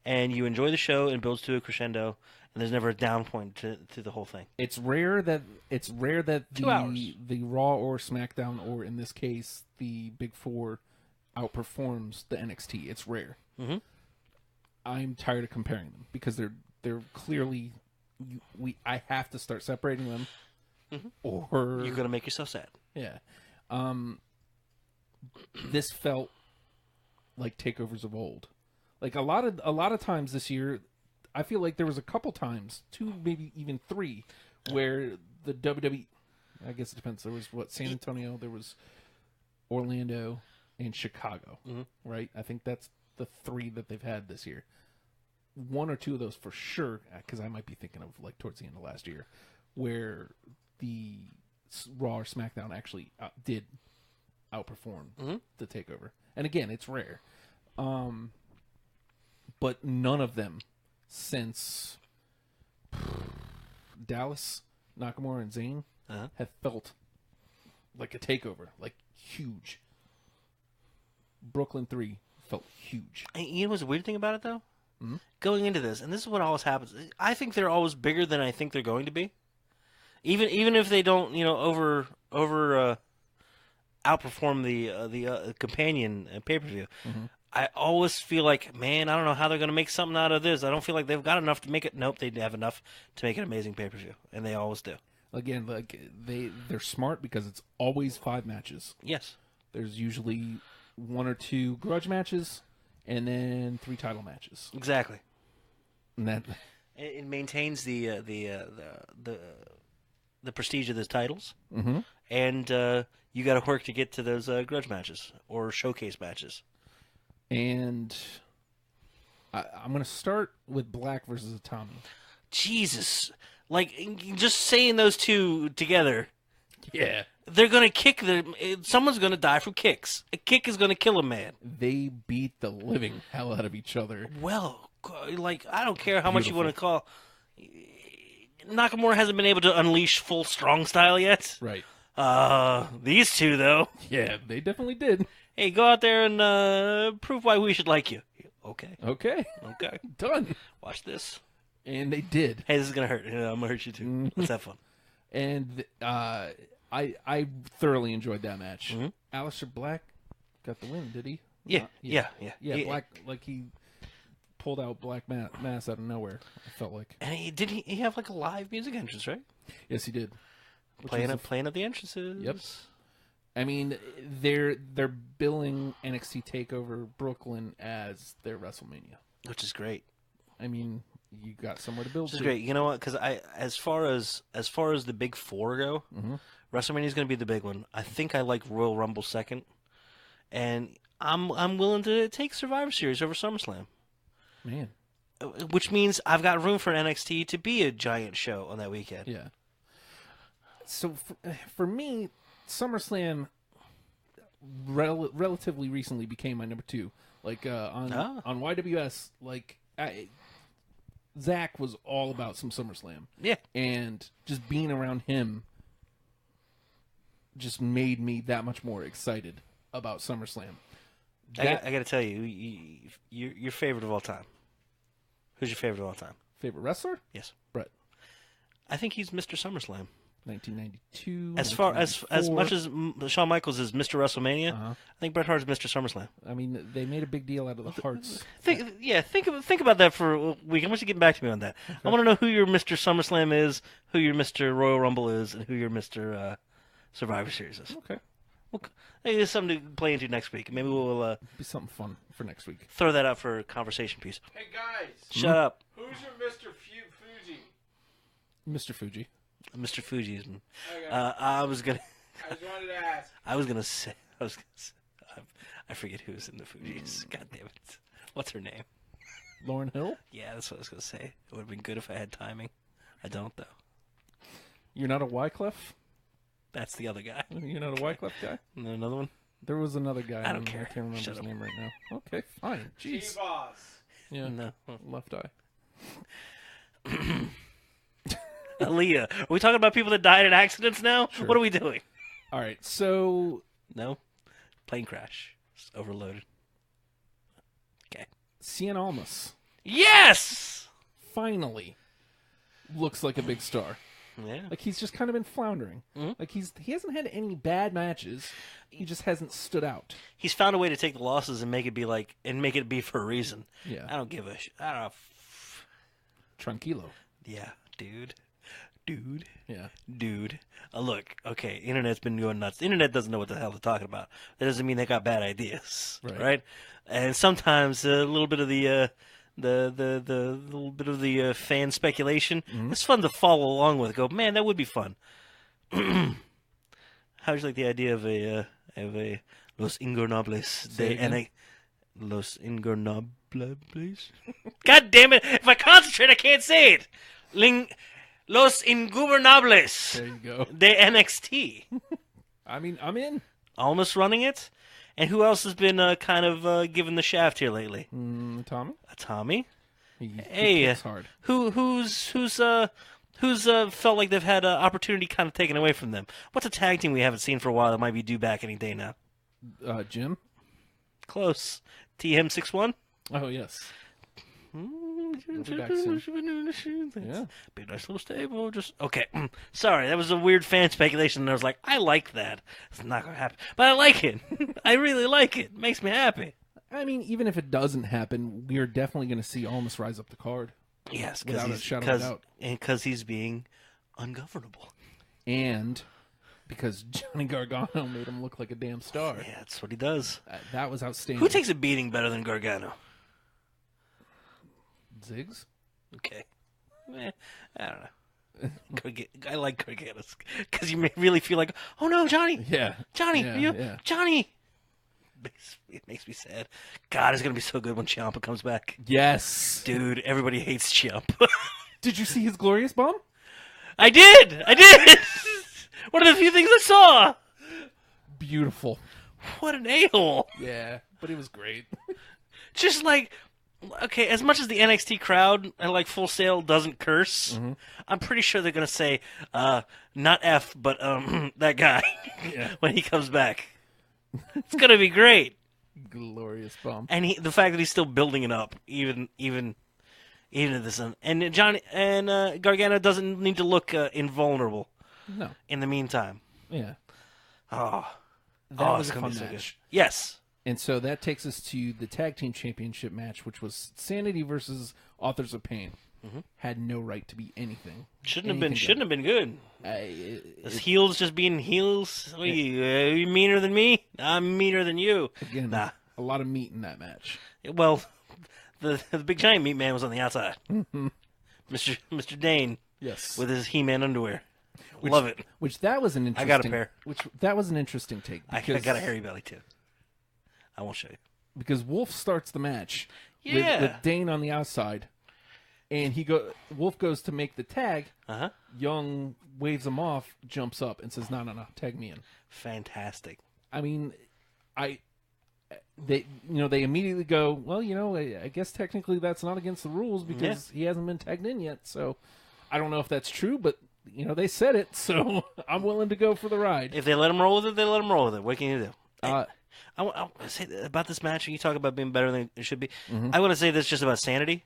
and you enjoy the show and builds to a crescendo. And there's never a down point to the whole thing. It's rare that 2 hours. the Raw or SmackDown, or in this case, the Big Four, outperforms the NXT. It's rare. Mm-hmm. I'm tired of comparing them because they're clearly I have to start separating them, or You're gonna make yourself sad. yeah. This felt like takeovers of old. Like a lot of times this year, I feel like there was a couple times, 2, maybe even 3, where the WWE, I guess it depends. There was San Antonio, there was Orlando, and Chicago, right? I think that's the 3 that they've had this year. 1 or 2 of those for sure, because I might be thinking of like towards the end of last year, where the Raw or SmackDown actually did outperform the TakeOver. And again, it's rare. But none of them since Dallas, Nakamura, and Zayn have felt like a takeover, like huge. Broklyn 3 felt huge. And you know what's the weird thing about it, though? Mm-hmm. Going into this, and this is what always happens, I think they're always bigger than I think they're going to be. Even if they don't, outperform the companion pay-per-view. Mm-hmm. I always feel like, man, I don't know how they're going to make something out of this. I don't feel like they've got enough to make it. Nope, they have enough to make an amazing pay-per-view, and they always do. Again, like they're smart because it's always 5 matches. Yes. There's usually 1 or 2 grudge matches, and then 3 title matches. Exactly. And It maintains the prestige of the titles, and you got to work to get to those grudge matches or showcase matches. And I'm going to start with Black versus Tommy. Jesus, like just saying those two together. Yeah. They're going to kick someone's going to die from kicks. A kick is going to kill a man. They beat the living hell out of each other. Well, like, I don't care how much you want to call. Nakamura hasn't been able to unleash full strong style yet. Right. These two, though. Yeah, they definitely did. Hey, go out there and prove why we should like you. Okay. Okay. Done. Watch this. And they did. Hey, this is going to hurt. I'm going to hurt you, too. Let's have fun. And I thoroughly enjoyed that match. Aleister Black got the win, did he? Yeah. Black, like he pulled out Black Mass out of nowhere. I felt like. And did he have like a live music entrance, right? Yes, he did. Playing at the entrances. Yep. I mean, they're billing NXT TakeOver Broklyn as their WrestleMania, which is great. I mean, you got somewhere to build. Which is great. You know what? Because as far as the big four go, WrestleMania is going to be the big one. I think I like Royal Rumble second, and I'm willing to take Survivor Series over SummerSlam. Man, which means I've got room for NXT to be a giant show on that weekend. Yeah. So for me, SummerSlam relatively recently became my number 2. Like on YWS, like Zach was all about some SummerSlam. Yeah. And just being around him just made me that much more excited about SummerSlam. I got to tell you, you're your favorite of all time. Who's your favorite of all time? Favorite wrestler? Yes. Brett. I think he's Mr. SummerSlam. 1992. As much as Shawn Michaels is Mr. WrestleMania, I think Bret Hart is Mr. SummerSlam. I mean, they made a big deal out of the Harts. Think about that for a week. I want you to get back to me on that. Okay. I want to know who your Mr. SummerSlam is, who your Mr. Royal Rumble is, and who your Mr. Survivor Series is. Okay. Well, maybe there's something to play into next week. Maybe we'll be something fun for next week. Throw that out for a conversation piece. Hey guys, shut up. Who's your Mr. Fuji? Mr. Fuji. Mr. Fuji's. Okay. I just wanted to ask. I was gonna say. I forget who's in the Fugees. God damn it! What's her name? Lauryn Hill. Yeah, that's what I was gonna say. It would have been good if I had timing. I don't though. You're not a Wyclef? That's the other guy. You're not a Wyclef guy? Another one? There was another guy. I don't care. I can't remember his name right now. Okay, fine. Jeez. T-Boss. Yeah. No. Left eye. Aaliyah. Are we talking about people that died in accidents now? Sure. What are we doing? All right, so... No. Plane crash. It's overloaded. Okay. Cien Almas. Yes! Finally. Looks like a big star. Yeah. Like, he's just kind of been floundering. Like, he hasn't had any bad matches. He just hasn't stood out. He's found a way to take the losses and make it be for a reason. Yeah. I don't give a shit. I don't know. Tranquilo. Yeah, dude. Yeah. Dude. Look, okay, internet's been going nuts. The internet doesn't know what the hell they're talking about. That doesn't mean they got bad ideas, right? And sometimes a little bit of the little bit of the fan speculation. It's fun to follow along with. Go, man, that would be fun. How would you like the idea of a Los Ingobernables de Los Ingobernables? God damn it! If I concentrate, I can't say it. Los Ingobernables. There you go. De NXT. I mean, I'm in. Almost running it. And who else has been kind of given the shaft here lately? Tommy. Tommy. He kicks hard. Who's felt like they've had opportunity kind of taken away from them? What's a tag team we haven't seen for a while that might be due back any day now? Jim. Close. TM61. Oh yes. We'll be back soon. Yeah. Be a nice little stable. Just okay. Sorry, that was a weird fan speculation. And I was like, I like that. It's not gonna happen, but I like it. I really like it. Makes me happy. I mean, even if it doesn't happen, we are definitely going to see Almas rise up the card. Yes, without a shadow of a doubt. And because he's being ungovernable. And because Johnny Gargano made him look like a damn star. Yeah, that's what he does. That was outstanding. Who takes a beating better than Gargano? Ziggs? Okay. I don't know. I like Gargano's because you really feel like, oh no, Johnny, Yeah. Johnny, Yeah, you, yeah. Johnny. It makes me sad. God, it's gonna be so good when Ciampa comes back. Yes. Dude, everybody hates Ciampa. Did you see his glorious bomb? I did. One of the few things I saw. Beautiful. What an a-hole. Yeah, but it was great. Just like, okay, as much as the NXT crowd and like Full Sail doesn't curse, I'm pretty sure they're gonna say, not F, but that guy when he comes back. It's gonna be great. Glorious bomb. And the fact that he's still building it up, even at this, and Johnny and Gargano doesn't need to look invulnerable. No. In the meantime, Yeah. that was a gonna fun be so match. good. Yes. And so that takes us to the tag team championship match, which was Sanity versus Authors of Pain. Had no right to be anything. Shouldn't have been good. It's Heels just being heels. What are you meaner than me? I'm meaner than you. again Nah. a lot of meat in that match. Well, the big giant meat man was on the outside. Mr. Dane Yes. with his He-Man underwear. Love it. Which that was an interesting. I got a pair. Which that was an interesting take. I Because, got a hairy belly too. I won't show you. because Wolf starts the match Yeah. with Dane on the outside, and Wolf goes to make the tag. Young waves him off, jumps up, and says, "No, tag me in." Fantastic. I mean, they immediately go, well, I guess technically that's not against the rules because he hasn't been tagged in yet. So I don't know if that's true, but they said it, so I'm willing to go for the ride. If they let him roll with it, they let him roll with it. What can you do? Uh, I want to say about this match. You talk about being better than it should be. Mm-hmm. I want to say this just about Sanity.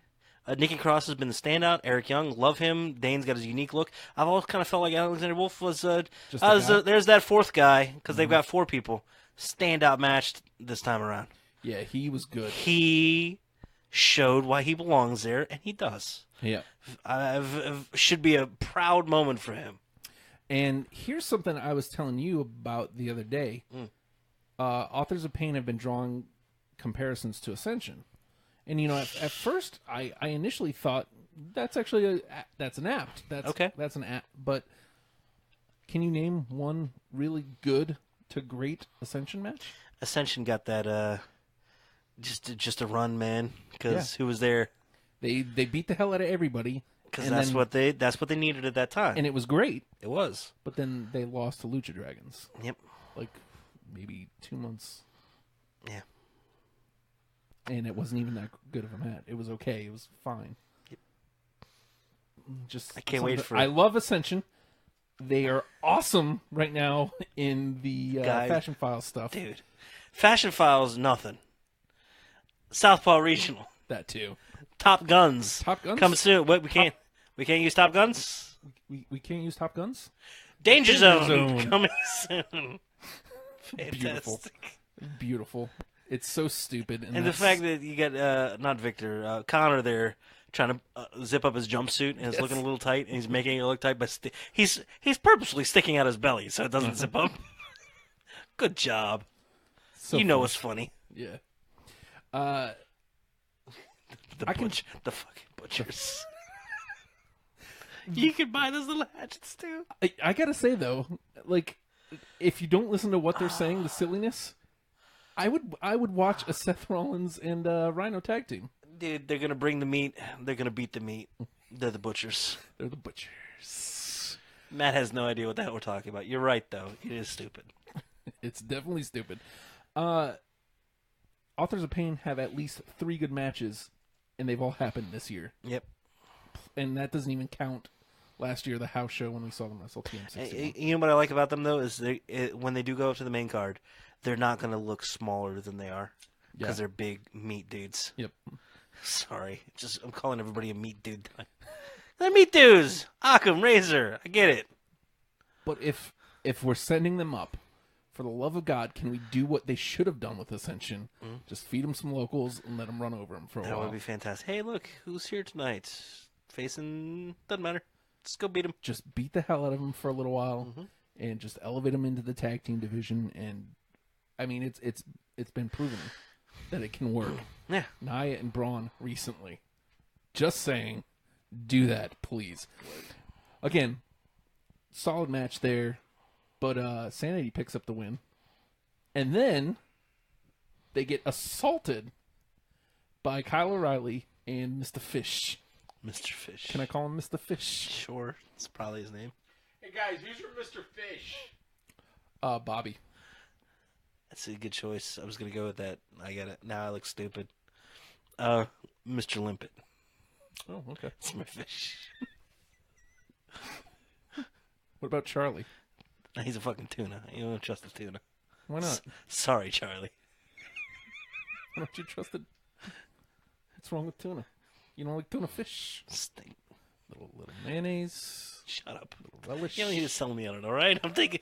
Nikki Cross has been the standout. Eric Young, love him. Dane's got his unique look. I've always kind of felt like Alexander Wolf was there's that fourth guy because they've got four people. Standout match this time around. Yeah, he was good. He showed why he belongs there, and he does. Yeah. Should be a proud moment for him. And here's something I was telling you about the other day. Authors of Pain have been drawing comparisons to Ascension. And, at first, I initially thought, that's actually that's an apt. That's an apt. But can you name one really good to great Ascension match? Ascension got that just a run, man. Because who was there? They beat the hell out of everybody. Because that's what they needed at that time. And it was great. It was. But then they lost to Lucha Dragons. Yep. Like maybe 2 months. Yeah. And it wasn't even that good of a match. It was okay. It was fine. Yep. Just I can't wait for it. I love Ascension. They are awesome right now in the Fashion Files stuff. Dude. Fashion Files, nothing. Southpaw Regional. That too. Top Guns. Top Guns? Coming soon. What, we can't use Top Guns? We can't use Top Guns? Danger Zone. Zone. Coming soon. Fantastic. Beautiful. It's so stupid. And the fact that you got, not Victor, Connor there trying to zip up his jumpsuit and it's looking a little tight and he's making it look tight, but he's purposely sticking out his belly so it doesn't zip up. Good job. So you know fun. it's funny. Yeah. The fucking butchers. You can buy those little hatchets too. I gotta say though, like, if you don't listen to what they're saying, the silliness, I would watch a Seth Rollins and Rhino tag team. Dude, they're gonna bring the meat. They're gonna beat the meat. They're the butchers. They're the butchers. Matt has no idea what the hell we're talking about. You're right though. It is stupid. It's definitely stupid. Authors of Pain have at least 3 good matches, and they've all happened this year. Yep. And that doesn't even count last year, the house show when we saw them wrestle TM61. You know what I like about them though is when they do go up to the main card, they're not going to look smaller than they are because they're big meat dudes. Yep. Sorry, I'm calling everybody a meat dude. They're meat dudes. Occam, Razor, I get it. But if we're sending them up, for the love of God, can we do what they should have done with Ascension? Just feed them some locals and let them run over them for a while. That would be fantastic. Hey, look, who's here tonight? Facing, doesn't matter. Just go beat them. Just beat the hell out of them for a little while, and just elevate them into the tag team division. And I mean, it's been proven that it can work. Yeah. Nia and Braun recently. Just saying. Do that, please. Again, solid match there, but Sanity picks up the win. And then they get assaulted by Kyle O'Reilly and Mr. Fish. Mr. Fish. Can I call him Mr. Fish? Sure. It's probably his name. Hey guys, who's your Mr. Fish? Bobby. That's a good choice. I was going to go with that. I get it. Now I look stupid. Mr. Limpet. Oh, okay. It's my fish. What about Charlie? He's a fucking tuna. You don't trust the tuna. Why not? Sorry, Charlie. Why don't you trust it? What's wrong with tuna? You don't like tuna fish? Stink. Little mayonnaise. Shut up. Little relish. You don't need to sell me on it, all right? I'm thinking.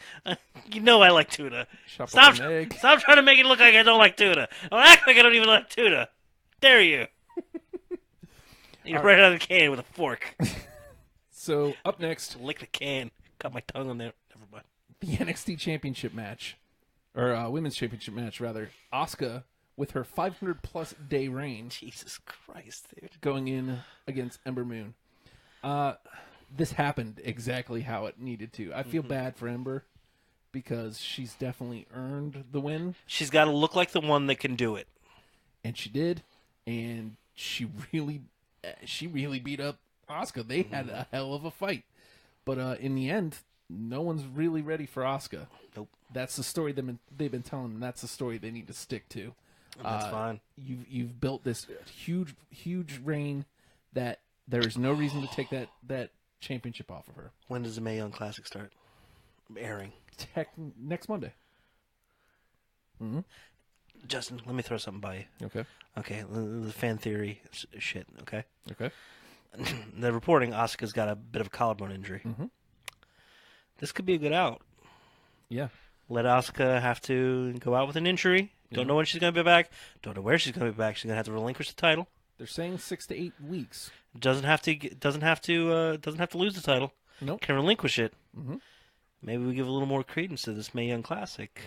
You know I like tuna. Chop Stop! up an egg. Stop trying to make it look like I don't like tuna. Don't act like I don't even like tuna. Dare you? You're right out of the can with a fork. So up next, Lick the can. Got my tongue on there. Never mind. the NXT Championship match, or Women's Championship match rather. Asuka with her 500+ day reign, Jesus Christ, dude. going in against Ember Moon. This happened exactly how it needed to. I feel bad for Ember because she's definitely earned the win, She's got to look like the one that can do it. and she did. And she really beat up Asuka. They had a hell of a fight, but in the end, no one's really ready for Asuka. Nope. That's the story they've been telling, and that's the story they need to stick to. That's fine. You've built this huge reign that there is no reason to take that championship off of her. When does the Mae Young Classic start airing? Next Monday. Mm-hmm. Justin, let me throw something by you. Okay. Okay, the fan theory shit, okay? Okay. They're reporting Asuka's got a bit of a collarbone injury. Mm-hmm. This could be a good out. Yeah. Let Asuka have to go out with an injury. Don't know when she's going to be back. Don't know where she's going to be back. She's going to have to relinquish the title. They're saying 6 to 8 weeks. Doesn't have to lose the title. Nope. Can relinquish it. Mm-hmm. Maybe we give a little more credence to this Mae Young Classic.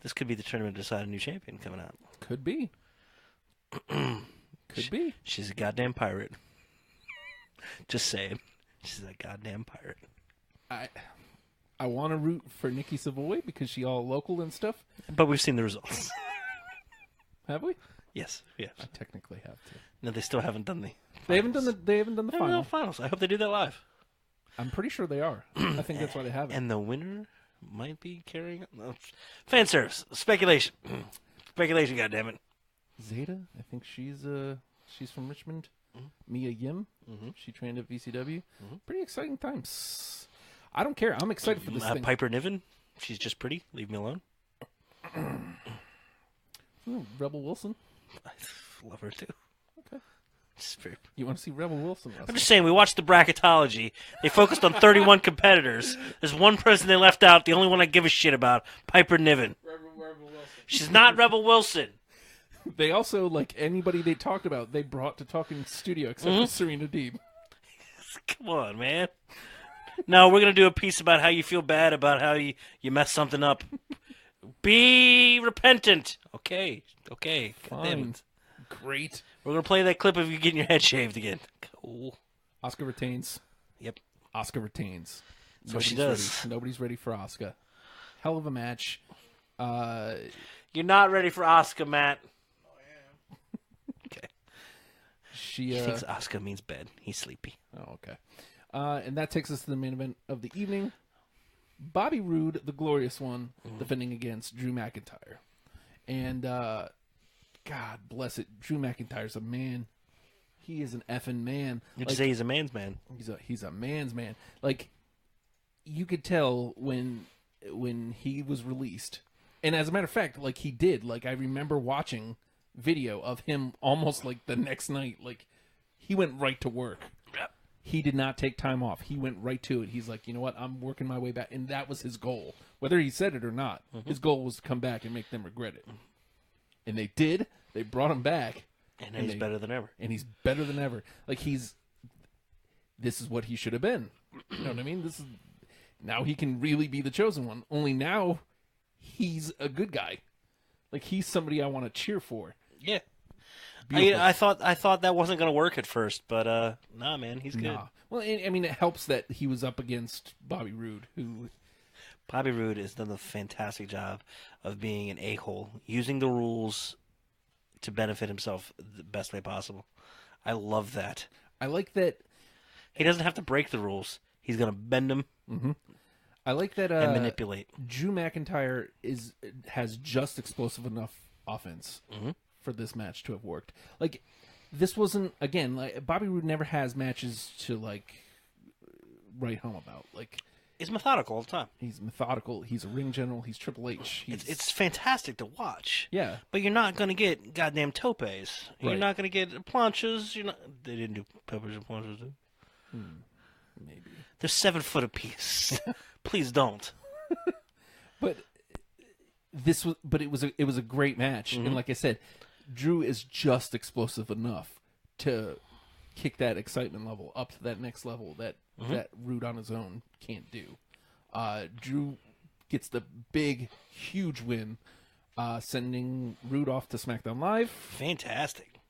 This could be the tournament to decide a new champion coming out. Could be. Could be. She's a goddamn pirate. Just saying. She's a goddamn pirate. I want to root for Nikki Savoy because she all local and stuff. But we've seen the results. Have we? Yes. I technically have to. No, they still haven't done the They haven't done the final. finals. I hope they do that live. I'm pretty sure they are. I think that's why they haven't. And the winner might be carrying no. Fan service. Speculation. Speculation, goddammit. Zeta, I think she's from Richmond. Mia Yim, she trained at VCW. Pretty exciting times. I don't care. I'm excited for this thing. Piper Niven. She's just pretty. Leave me alone. Rebel Wilson. I love her too. Okay. Just very... You want to see Rebel Wilson wrestle? I'm just saying, we watched the bracketology. They focused on 31 competitors. There's one person they left out, the only one I give a shit about, Piper Niven. Rebel Wilson. She's not Rebel Wilson. They also, like anybody they talked about, they brought to Talking Studio, except for Serena Deeb. Come on, man. No, we're going to do a piece about how you feel bad about how you messed something up. Be repentant. Okay. Fine. Great. We're going to play that clip of you getting your head shaved again. Cool. Asuka retains. Yep. Asuka retains. That's what she does. Nobody's ready for Asuka. Hell of a match. You're not ready for Asuka, Matt. Okay. She He thinks Asuka means bed. He's sleepy. Oh, okay. And that takes us to the main event of the evening. Bobby Roode, the glorious one, defending against Drew McIntyre. And, God bless it, Drew McIntyre's a man. He is an effing man. You'd say he's a man's man. He's a man's man. Like, you could tell when he was released. And as a matter of fact, like, he did. Like, I remember watching video of him almost like the next night. Like, he went right to work. Yep. He did not take time off. He went right to it. He's like, you know what? I'm working my way back. And that was his goal. Whether he said it or not, his goal was to come back and make them regret it. And they did. They brought him back. And he's better than ever. And he's better than ever. Like, this is what he should have been. You know what I mean? Now he can really be the chosen one. Only now he's a good guy. Like, he's somebody I want to cheer for. Yeah. Beautiful. I thought that wasn't going to work at first, but nah, man, he's good. Nah. Well, I mean, it helps that he was up against Bobby Roode, who... Bobby Roode has done a fantastic job of being an a-hole, using the rules to benefit himself the best way possible. I love that. I like that... He doesn't have to break the rules. He's going to bend them I like that and manipulate. Drew McIntyre has just explosive enough offense for this match to have worked. Like, this wasn't, again, like Bobby Roode never has matches to, like, write home about. Like, He's methodical all the time. he's methodical. He's a ring general. He's Triple H. It's fantastic to watch. Yeah. But you're not going to get goddamn topes. You're Right. not going to get planches. They didn't do topes and planches, did they? Maybe. They're 7 foot apiece. Please don't. But it was a great match, and like I said, Drew is just explosive enough to kick that excitement level up to that next level that Roode on his own can't do. Drew gets the big, huge win, sending Roode off to SmackDown Live. Fantastic.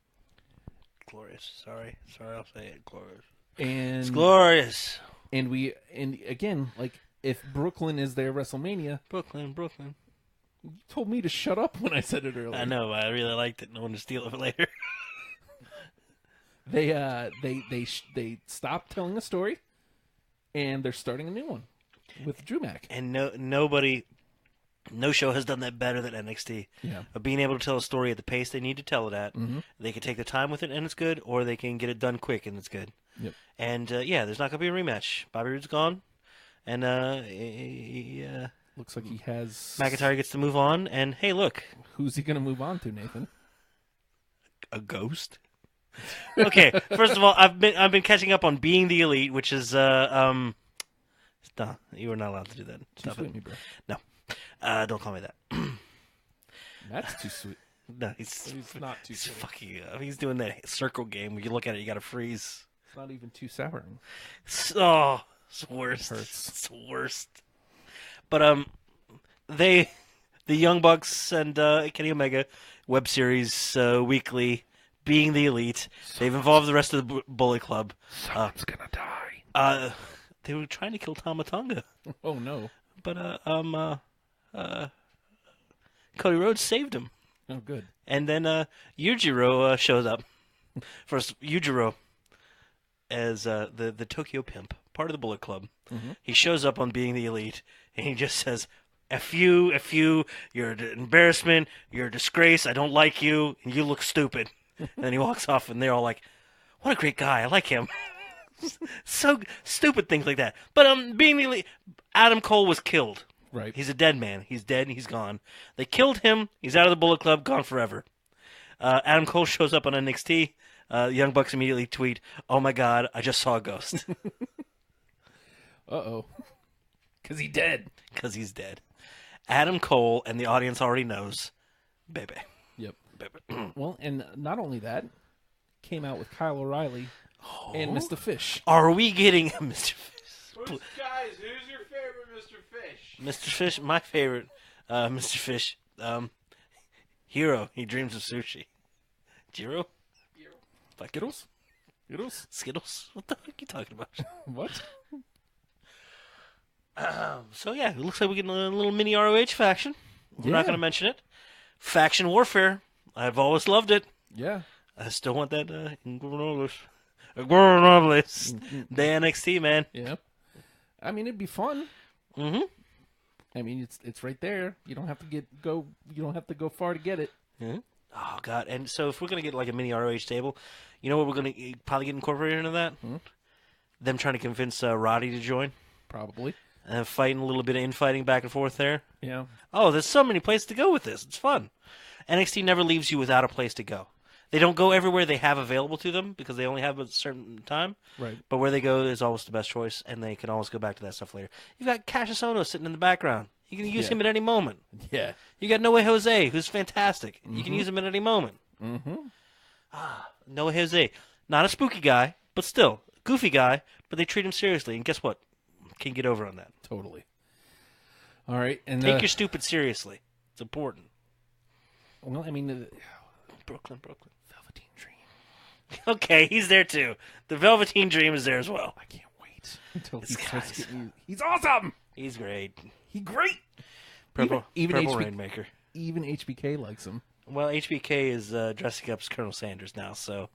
Glorious. Sorry, I'll say it. Glorious. And It's glorious. and again, like, if Broklyn is their WrestleMania, Broklyn. you told me to shut up when I said it earlier. I know. I really liked it. No one to steal it later. They stopped telling a story, and they're starting a new one with Drew Mac. And no show has done that better than NXT. Yeah. Of being able to tell a story at the pace they need to tell it at. They can take their time with it and it's good, or they can get it done quick and it's good. Yep. And there's not going to be a rematch. Bobby Roode's gone, and Looks like he has... McIntyre gets to move on. And hey, look, Who's he going to move on to, Nathan? a ghost. Okay, first of all, I've been catching up on Being the Elite, which is no, you were not allowed to do that. Too Stop sweet, it. me, bro. No, don't call me that. That's too sweet. No, he's not too he's sweet. fucking. He's doing that circle game where you look at it, you got to freeze. It's not even too souring. Oh, it's the worst. Hurts. It's the worst. But the Young Bucks and Kenny Omega web series weekly, Being the Elite. They've involved the rest of the Bullet Club. Someone's gonna die. They were trying to kill Tama Tonga, Oh, no. but Cody Rhodes saved him. Oh, good. And then Yujiro shows up. First, Yujiro as the Tokyo Pimp, part of the Bullet Club. He shows up on Being the Elite, and he just says, F you, you're an embarrassment, you're a disgrace, I don't like you, and you look stupid. And then he walks off, and they're all like, what a great guy, I like him. So stupid things like that. But Being the Elite, Adam Cole was killed. Right. He's a dead man. He's dead and he's gone. They killed him. He's out of the Bullet Club, gone forever. Adam Cole shows up on NXT. The Young Bucks immediately tweet, "Oh my God, I just saw a ghost." Uh-oh. Because he's dead. Because he's dead. Adam Cole, and the audience already knows, baby. Yep. Baby. Well, and not only that, came out with Kyle O'Reilly and Mr. Fish. Are we getting Mr. Fish? Guys, who's your favorite Mr. Fish? Mr. Fish, my favorite Mr. Fish. Hero, he dreams of sushi. Jiro? Skittles? Skittles? Skittles? What the fuck are you talking about? What? So yeah, it looks like we're getting a little mini ROH faction. We're not Yeah. going to mention it. Faction warfare. I've always loved it. Yeah. I still want that Ingobernables. The NXT, man. Yeah. I mean, it'd be fun. Mm-hmm. I mean, it's right there. You don't have to go far to get it. Mm-hmm. Oh God! And so if we're gonna get like a mini ROH table, you know what we're gonna probably get incorporated into that? Them trying to convince Roddy to join, Probably. and fighting a little bit of infighting back and forth there. Yeah. Oh, there's so many places to go with this. It's fun. NXT never leaves you without a place to go. They don't go everywhere they have available to them because they only have a certain time. Right. But where they go is always the best choice, and they can always go back to that stuff later. You've got Cassius Ohno sitting in the background. You can use him at any moment. Yeah. You got Noe Jose, who's fantastic. You can use him at any moment. Mm-hmm. Noe Jose, not a spooky guy, but still goofy guy. But they treat him seriously, and guess what? Can get over on that. Totally. All right, and Take your stupid seriously. It's important. well, I mean, Broklyn. Velveteen Okay, he's there too. The Velveteen Dream is there as well. I can't wait until he This starts guy's- getting. He's awesome. He's great. He's great. Purple Even Rainmaker. Even HBK likes him. Well, HBK is dressing up as Colonel Sanders now, so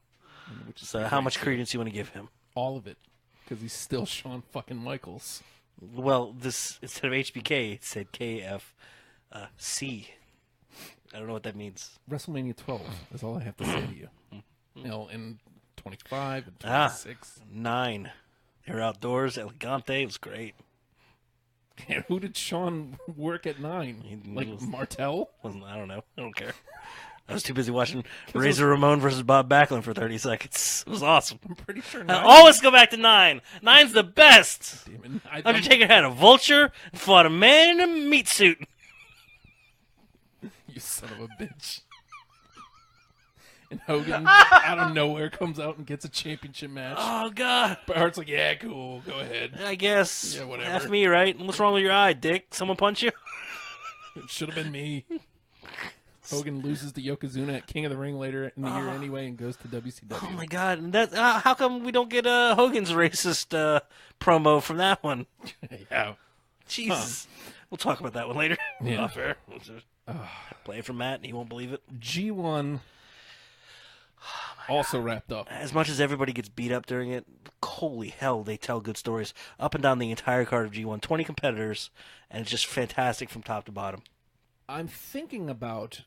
how great, much too. credence you want to give him? All of it, because he's still Shawn fucking Michaels. Well, this instead of HBK, it said KFC. I don't know what that means. WrestleMania 12 is all I have to say to you. And 25 and Ah. 26. 9. They were outdoors. Elegante. It was great. And who did Shawn work at 9? He Like was- Martel? I don't know. I don't care. I was too busy watching Razor Ramon versus Bob Backlund for 30 seconds. It was awesome. I'm pretty sure I 9. always go back to 9. 9's the best. Damn it. Undertaker had a vulture and fought a man in a meat suit. You son of a bitch. And Hogan, out of nowhere, comes out and gets a championship match. Oh, God. But Hart's like, yeah, cool, go ahead. I guess. Yeah, whatever. F me, right? What's wrong with your eye, dick? Someone punch you? It should have been me. Hogan loses to Yokozuna at King of the Ring later in the year anyway and goes to WCW. Oh, my God. And that, how come we don't get Hogan's racist promo from that one? Yeah. Jesus. We'll talk about that one later. Yeah. Not fair. Play it for Matt, and he won't believe it. G1 also wrapped up. As much as everybody gets beat up during it, holy hell, they tell good stories up and down the entire card of G1. 20 competitors, and it's just fantastic from top to bottom. I'm thinking about.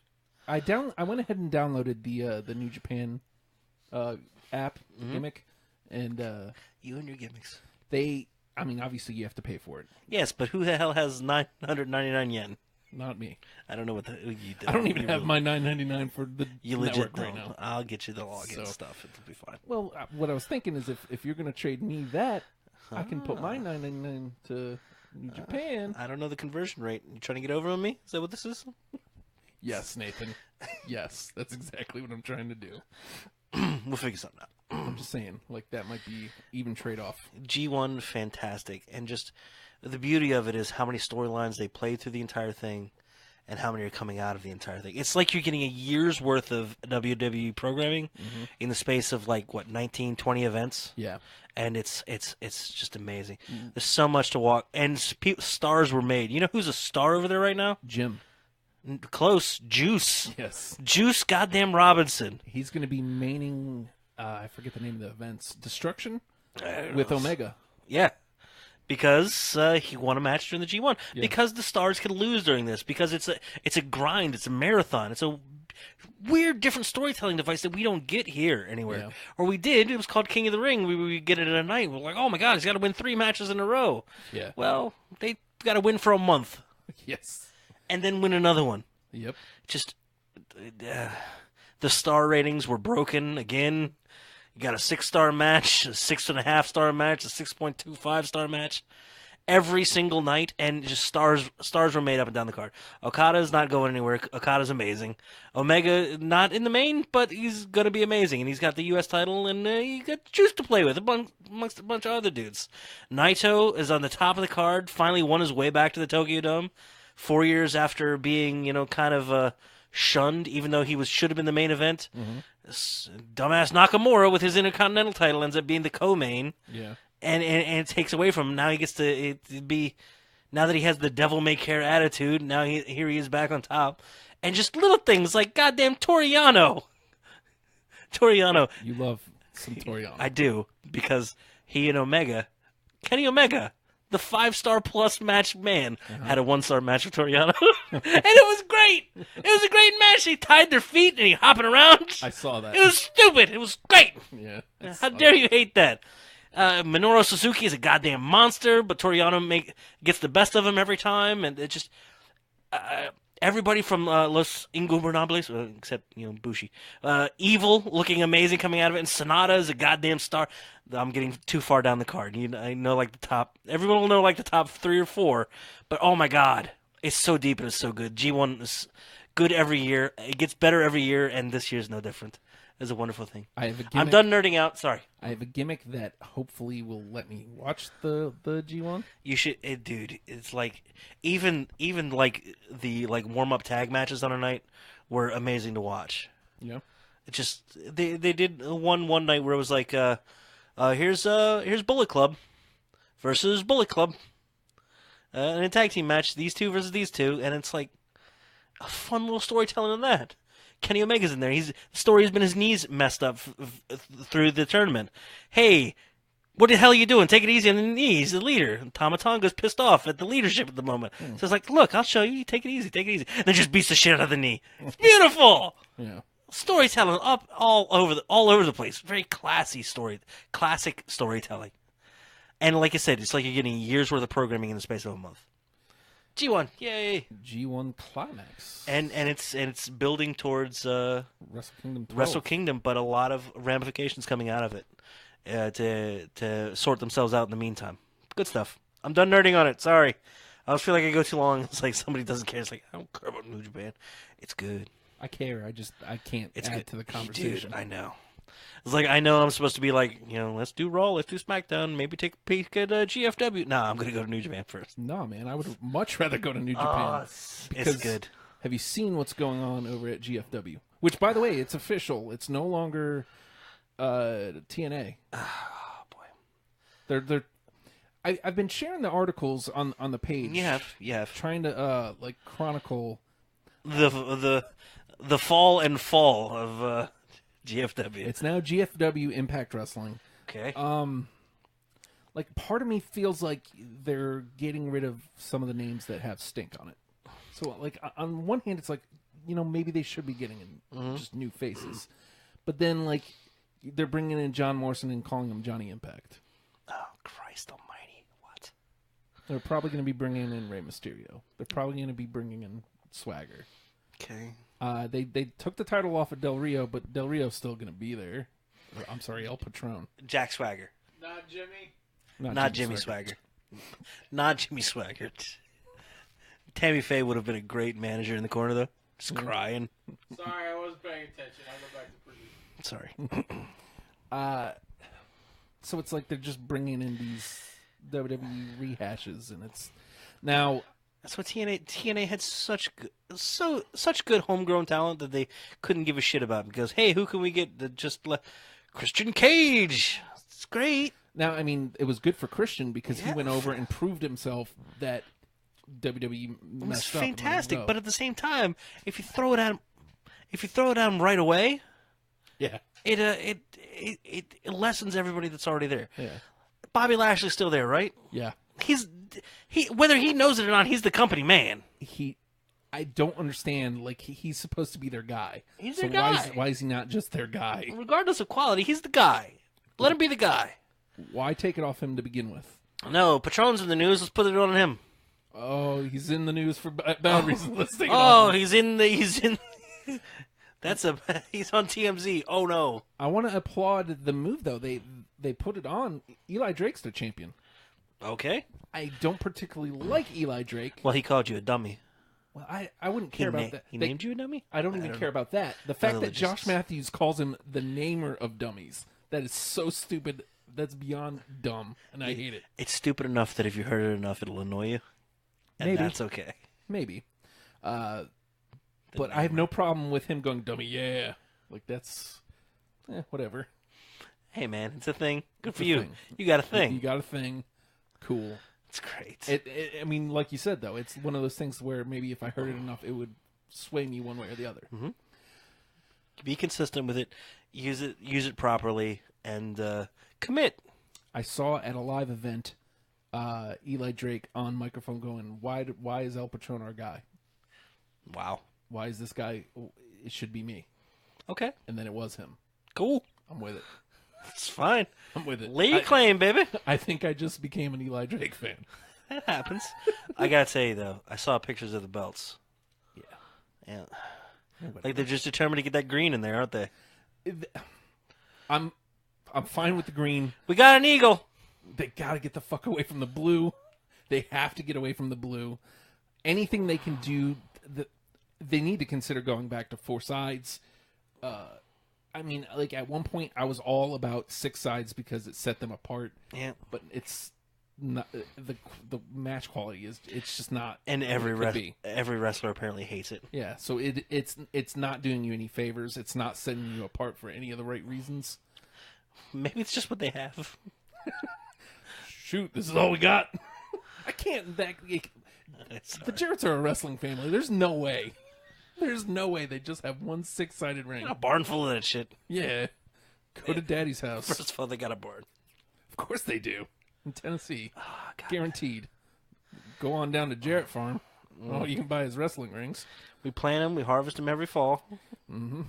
I went ahead and downloaded the New Japan app gimmick, and You and your gimmicks. I mean, obviously you have to pay for it. Yes, but who the hell has 999 yen? Not me. I don't know what you did. I don't even have my $9.99 for the You legit network right don't. now. I'll get you the login So- stuff. It'll be fine. Well, what I was thinking is if you're going to trade me that, I can put my $9.99 to New Japan. I don't know the conversion rate. You trying to get over on me? Is that what this is? Yes, Nathan. Yes, that's exactly what I'm trying to do. We'll figure something out. I'm just saying, like, that might be even trade-off. G1, fantastic. And just the beauty of it is how many storylines they play through the entire thing and how many are coming out of the entire thing. It's like you're getting a year's worth of WWE programming in the space of, 19, 20 events. Yeah. And it's just amazing. There's so much to walk. And stars were made. You know who's a star over there right now? Jim. Close. Juice. Yes. Juice goddamn Robinson. He's going to be maining, I forget the name of the events, Destruction with Omega. Yeah. Because he won a match during the G1. Yeah. Because the stars can lose during this. Because it's a grind. It's a marathon. It's a weird, different storytelling device that we don't get here anywhere. Yeah. Or we did. It was called King of the Ring. We get it in a night. We're like, oh my God, he's got to win 3 matches in a row. Yeah. Well, they got to win for a month. Yes. And then win another one. Yep. Just the star ratings were broken again. You got a 6-star match, a 6.5-star match, a 6.25-star match every single night, and just stars were made up and down the card. Okada's not going anywhere. Okada's amazing. Omega not in the main, but he's gonna be amazing, and he's got the U.S. title, and he got Juice to play with amongst a bunch of other dudes. Naito is on the top of the card. Finally won his way back to the Tokyo Dome. 4 years after being, kind of shunned, even though he should have been the main event. This dumbass Nakamura with his Intercontinental title ends up being the co-main, Yeah. and it takes away from him. Now he gets to be, now that he has the devil may care attitude, now here he is back on top. And just little things like goddamn Toriano. You love some Toriano. I do, because he and Kenny Omega, the 5-star plus match man, had a 1-star match with Toriano. And it was great. It was a great match. They tied their feet and he hopping around. I saw that. It was stupid. It was great. Yeah. How dare you hate that? Minoru Suzuki is a goddamn monster, but Toriano gets the best of him every time, and it just everybody from Los Ingobernables, except Bushi, Evil looking amazing coming out of it, and Sonata is a goddamn star. I'm getting too far down the card. I know the top. Everyone will know the top 3 or 4, but oh my God, it's so deep and it's so good. G1 is good every year. It gets better every year, and this year's no different. It's a wonderful thing. I have a gimmick. I'm done nerding out. Sorry. I have a gimmick that hopefully will let me watch the G1. You should, dude. It's even the warm up tag matches on a night were amazing to watch. Yeah. It just they did one night where it was like, here's Bullet Club versus Bullet Club, in a tag team match. These two versus these two, and it's like a fun little storytelling in that. Kenny Omega's in there. The story has been his knees messed up through the tournament. Hey, what the hell are you doing? Take it easy on the knees. He's the leader. And Tama Tonga's pissed off at the leadership at the moment. So it's like, look, I'll show you. Take it easy. Take it easy. And then just beats the shit out of the knee. It's beautiful. Yeah. Storytelling up all over the place. Very classic storytelling. And like I said, it's like you're getting a year's worth of programming in the space of a month. G1, yay! G1 Climax. And it's building towards Wrestle Kingdom 12. Wrestle Kingdom, but a lot of ramifications coming out of it to sort themselves out in the meantime. Good stuff. I'm done nerding on it. Sorry. I always feel like I go too long. It's like somebody doesn't care. It's like, I don't care about New Japan. It's good. I care. I can't add Good. to the conversation. Dude, I know. It's like, I know I'm supposed to be like, let's do Raw, let's do SmackDown, maybe take a peek at GFW. Nah, I'm going to go to New Japan first. No, man. I would much rather go to New Japan. It's good. Have you seen what's going on over at GFW? Which, by the way, it's official. It's no longer TNA. Oh, boy. They're. I've been sharing the articles on the page. You have. Trying to chronicle the fall and fall of GFW. It's now GFW Impact Wrestling. Okay. Like, part of me feels like they're getting rid of some of the names that have stink on it. So, like, on one hand, it's like, maybe they should be getting in just new faces. But then, like, they're bringing in John Morrison and calling him Johnny Impact. Oh, Christ almighty. What? They're probably going to be bringing in Rey Mysterio. They're probably going to be bringing in Swagger. Okay. They took the title off of Del Rio, but Del Rio's still going to be there. I'm sorry, El Patron. Jack Swagger. Not Jimmy. Not Jimmy Swagger. Not Jimmy Swagger. Tammy Faye would have been a great manager in the corner, though. Just crying. Sorry, I wasn't paying attention. I'll go back to producer. Sorry. So it's like they're just bringing in these WWE rehashes, and it's now. That's what TNA had such good homegrown talent that they couldn't give a shit about, because hey, who can we get to just Christian Cage? It's great. Now, I mean, it was good for Christian because he went over and proved himself that WWE messed up. It's fantastic, but at the same time, if you throw it at him right away, yeah, it lessens everybody that's already there. Yeah. Bobby Lashley's still there, right? Yeah. He whether he knows it or not, he's the company man. I don't understand. Like, he's supposed to be their guy. He's their guy. Why is he not just their guy? Regardless of quality, he's the guy. Let him be the guy. Why take it off him to begin with? No, Patron's in the news. Let's put it on him. Oh, he's in the news for boundaries. Let's take it off him. He's in. He's on TMZ. Oh no. I want to applaud the move though. They put it on. Eli Drake's the champion. Okay. I don't particularly like Eli Drake. Well, he called you a dummy. Well, I wouldn't care about that. He named you a dummy? I don't even care about that. The fact that Josh Matthews calls him the namer of dummies, that is so stupid. That's beyond dumb, and I hate it. It's stupid enough that if you heard it enough, it'll annoy you. And Maybe. That's okay. Maybe. But I have no problem with him going dummy, yeah. Like, that's... whatever. Hey, man, it's a thing. Good for you. You got a thing. You got a thing. Cool. It's great. I mean, like you said, though, it's one of those things where maybe if I heard it enough, it would sway me one way or the other. Mm-hmm. Be consistent with it. Use it properly, and commit. I saw at a live event Eli Drake on microphone going, why is El Patron our guy? Wow. Why is this guy? It should be me. Okay. And then it was him. Cool. I'm with it. It's fine. I'm with it. Lay your claim, baby. I think I just became an Eli Drake fan. That happens. I gotta tell you though, I saw pictures of the belts. Yeah. Like they're just determined to get that green in there, aren't they? I'm fine with the green. We got an eagle. They gotta get the fuck away from the blue. They have to get away from the blue. Anything they can do, they need to consider going back to 4 sides. I mean, like, at one point, I was all about 6 sides because it set them apart. Yeah. But it's not, the match quality is it's just not. And every what it could be. every wrestler apparently hates it. Yeah, so it's not doing you any favors. It's not setting you apart for any of the right reasons. Maybe it's just what they have. Shoot, this is all we got. I can't. The Jarretts are a wrestling family. There's no way. There's no way they just have one 6-sided ring. A barn full of that shit. Yeah. Go to Daddy's house. First of all, they got a barn. Of course they do. In Tennessee. Oh, guaranteed. Go on down to Jarrett Farm. Oh, you can buy his wrestling rings. We plant them. We harvest them every fall. Mm-hmm.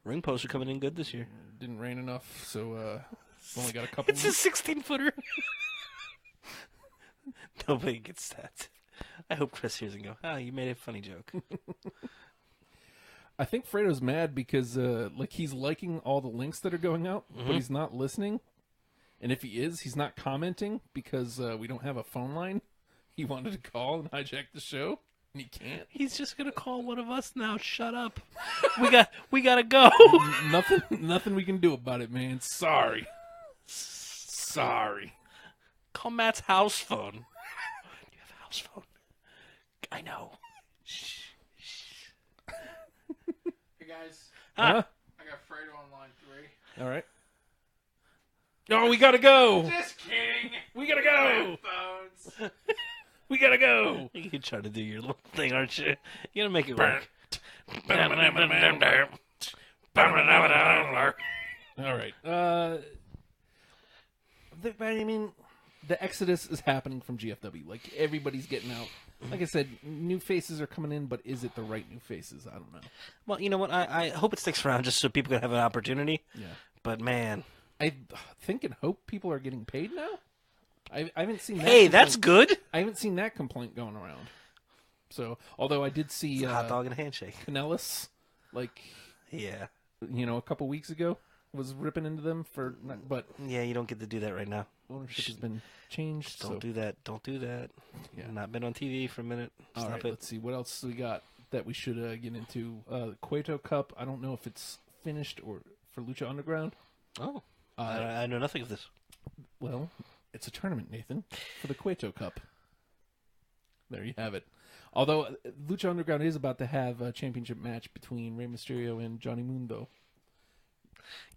Ring posts are coming in good this year. Didn't rain enough, so only got a couple. It's a 16-footer. Nobody gets that. I hope Chris hears and go, you made a funny joke. I think Fredo's mad because he's liking all the links that are going out, but he's not listening. And if he is, he's not commenting because we don't have a phone line. He wanted to call and hijack the show, and he can't. He's just gonna call one of us now. Shut up. We gotta go. Nothing we can do about it, man. Sorry. Call Matt's house phone. Do you have a house phone? I know. Shh. Hey guys, Huh? I got Fredo on line 3. All right. Oh, we gotta go. Just kidding. We gotta go. Phones. We gotta go. You're trying to do your little thing, aren't you? You're gonna make it work. All right. I mean, the exodus is happening from GFW. Like, everybody's getting out. Like I said, new faces are coming in, but is it the right new faces? I don't know. Well, you know what? I hope it sticks around just so people can have an opportunity. Yeah. But, man. I think and hope people are getting paid now. I haven't seen that. Hey, that's good. I haven't seen that complaint going around. So, although I did see hot dog and a handshake. Pinellas, yeah, a couple weeks ago, was ripping into them for. But yeah, you don't get to do that right now. Ownership has been changed. Don't do that. Don't do that. Yeah, not been on TV for a minute. All right, let's see what else we got that we should get into. Cueto Cup. I don't know if it's finished or for Lucha Underground. Oh, I know nothing of this. Well, it's a tournament, Nathan, for the Cueto Cup. There you have it. Although Lucha Underground is about to have a championship match between Rey Mysterio and Johnny Mundo.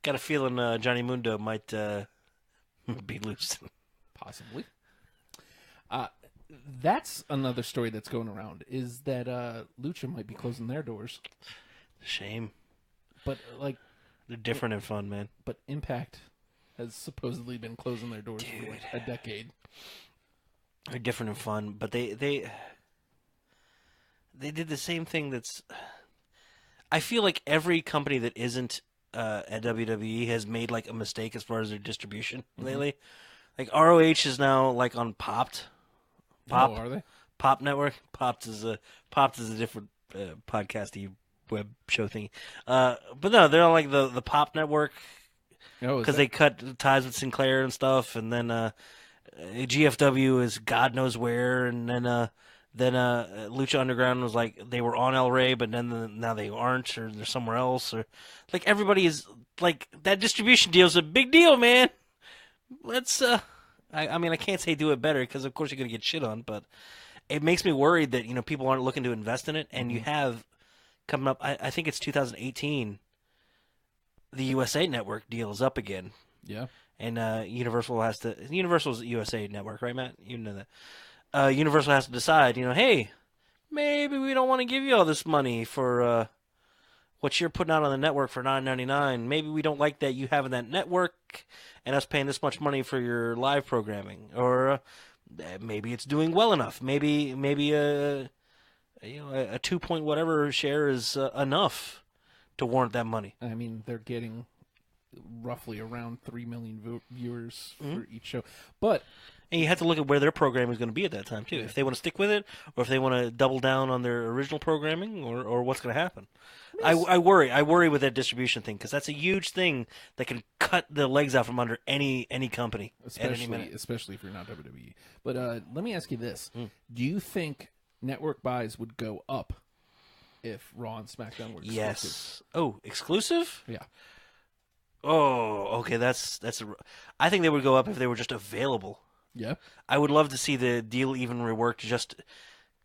Got a feeling Johnny Mundo might be loose. Possibly. That's another story that's going around, is that Lucha might be closing their doors. Shame. But, they're different and fun, man. But Impact has supposedly been closing their doors for a decade. They're different and fun, but they did the same thing that's... I feel like every company that isn't at WWE has made, a mistake as far as their distribution lately. Like, ROH is now, on Popped. Are they? Pop Network. Popped is a different podcasty web show thing. But no, they're on, the Pop Network. Because they cut ties with Sinclair and stuff, and then GFW is God knows where, and then Lucha Underground was they were on El Rey, but then now they aren't, or they're somewhere else, or everybody is that distribution deal is a big deal, man. Let's I mean I can't say do it better because of course you're gonna get shit on, but it makes me worried that people aren't looking to invest in it, and you have coming up. I think it's 2018. The USA Network deal is up again. Yeah. And Universal's USA Network, right, Matt? You know that. Universal has to decide, hey, maybe we don't want to give you all this money for what you're putting out on the network for $9.99. Maybe we don't like that you having that network and us paying this much money for your live programming. Or maybe it's doing well enough. Maybe a 2 point whatever share is enough to warrant that money. I mean, they're getting roughly around 3 million viewers for each show. And you have to look at where their programming is going to be at that time, too. If they want to stick with it, or if they want to double down on their original programming, or what's going to happen. I worry with that distribution thing, because that's a huge thing that can cut the legs out from under any company at any minute. Especially if you're not WWE. But let me ask you this. Do you think network buys would go up if Raw and SmackDown were exclusive? Yes. Oh, exclusive? Yeah. Oh, okay. I think they would go up if they were just available. Yeah. I would love to see the deal even reworked just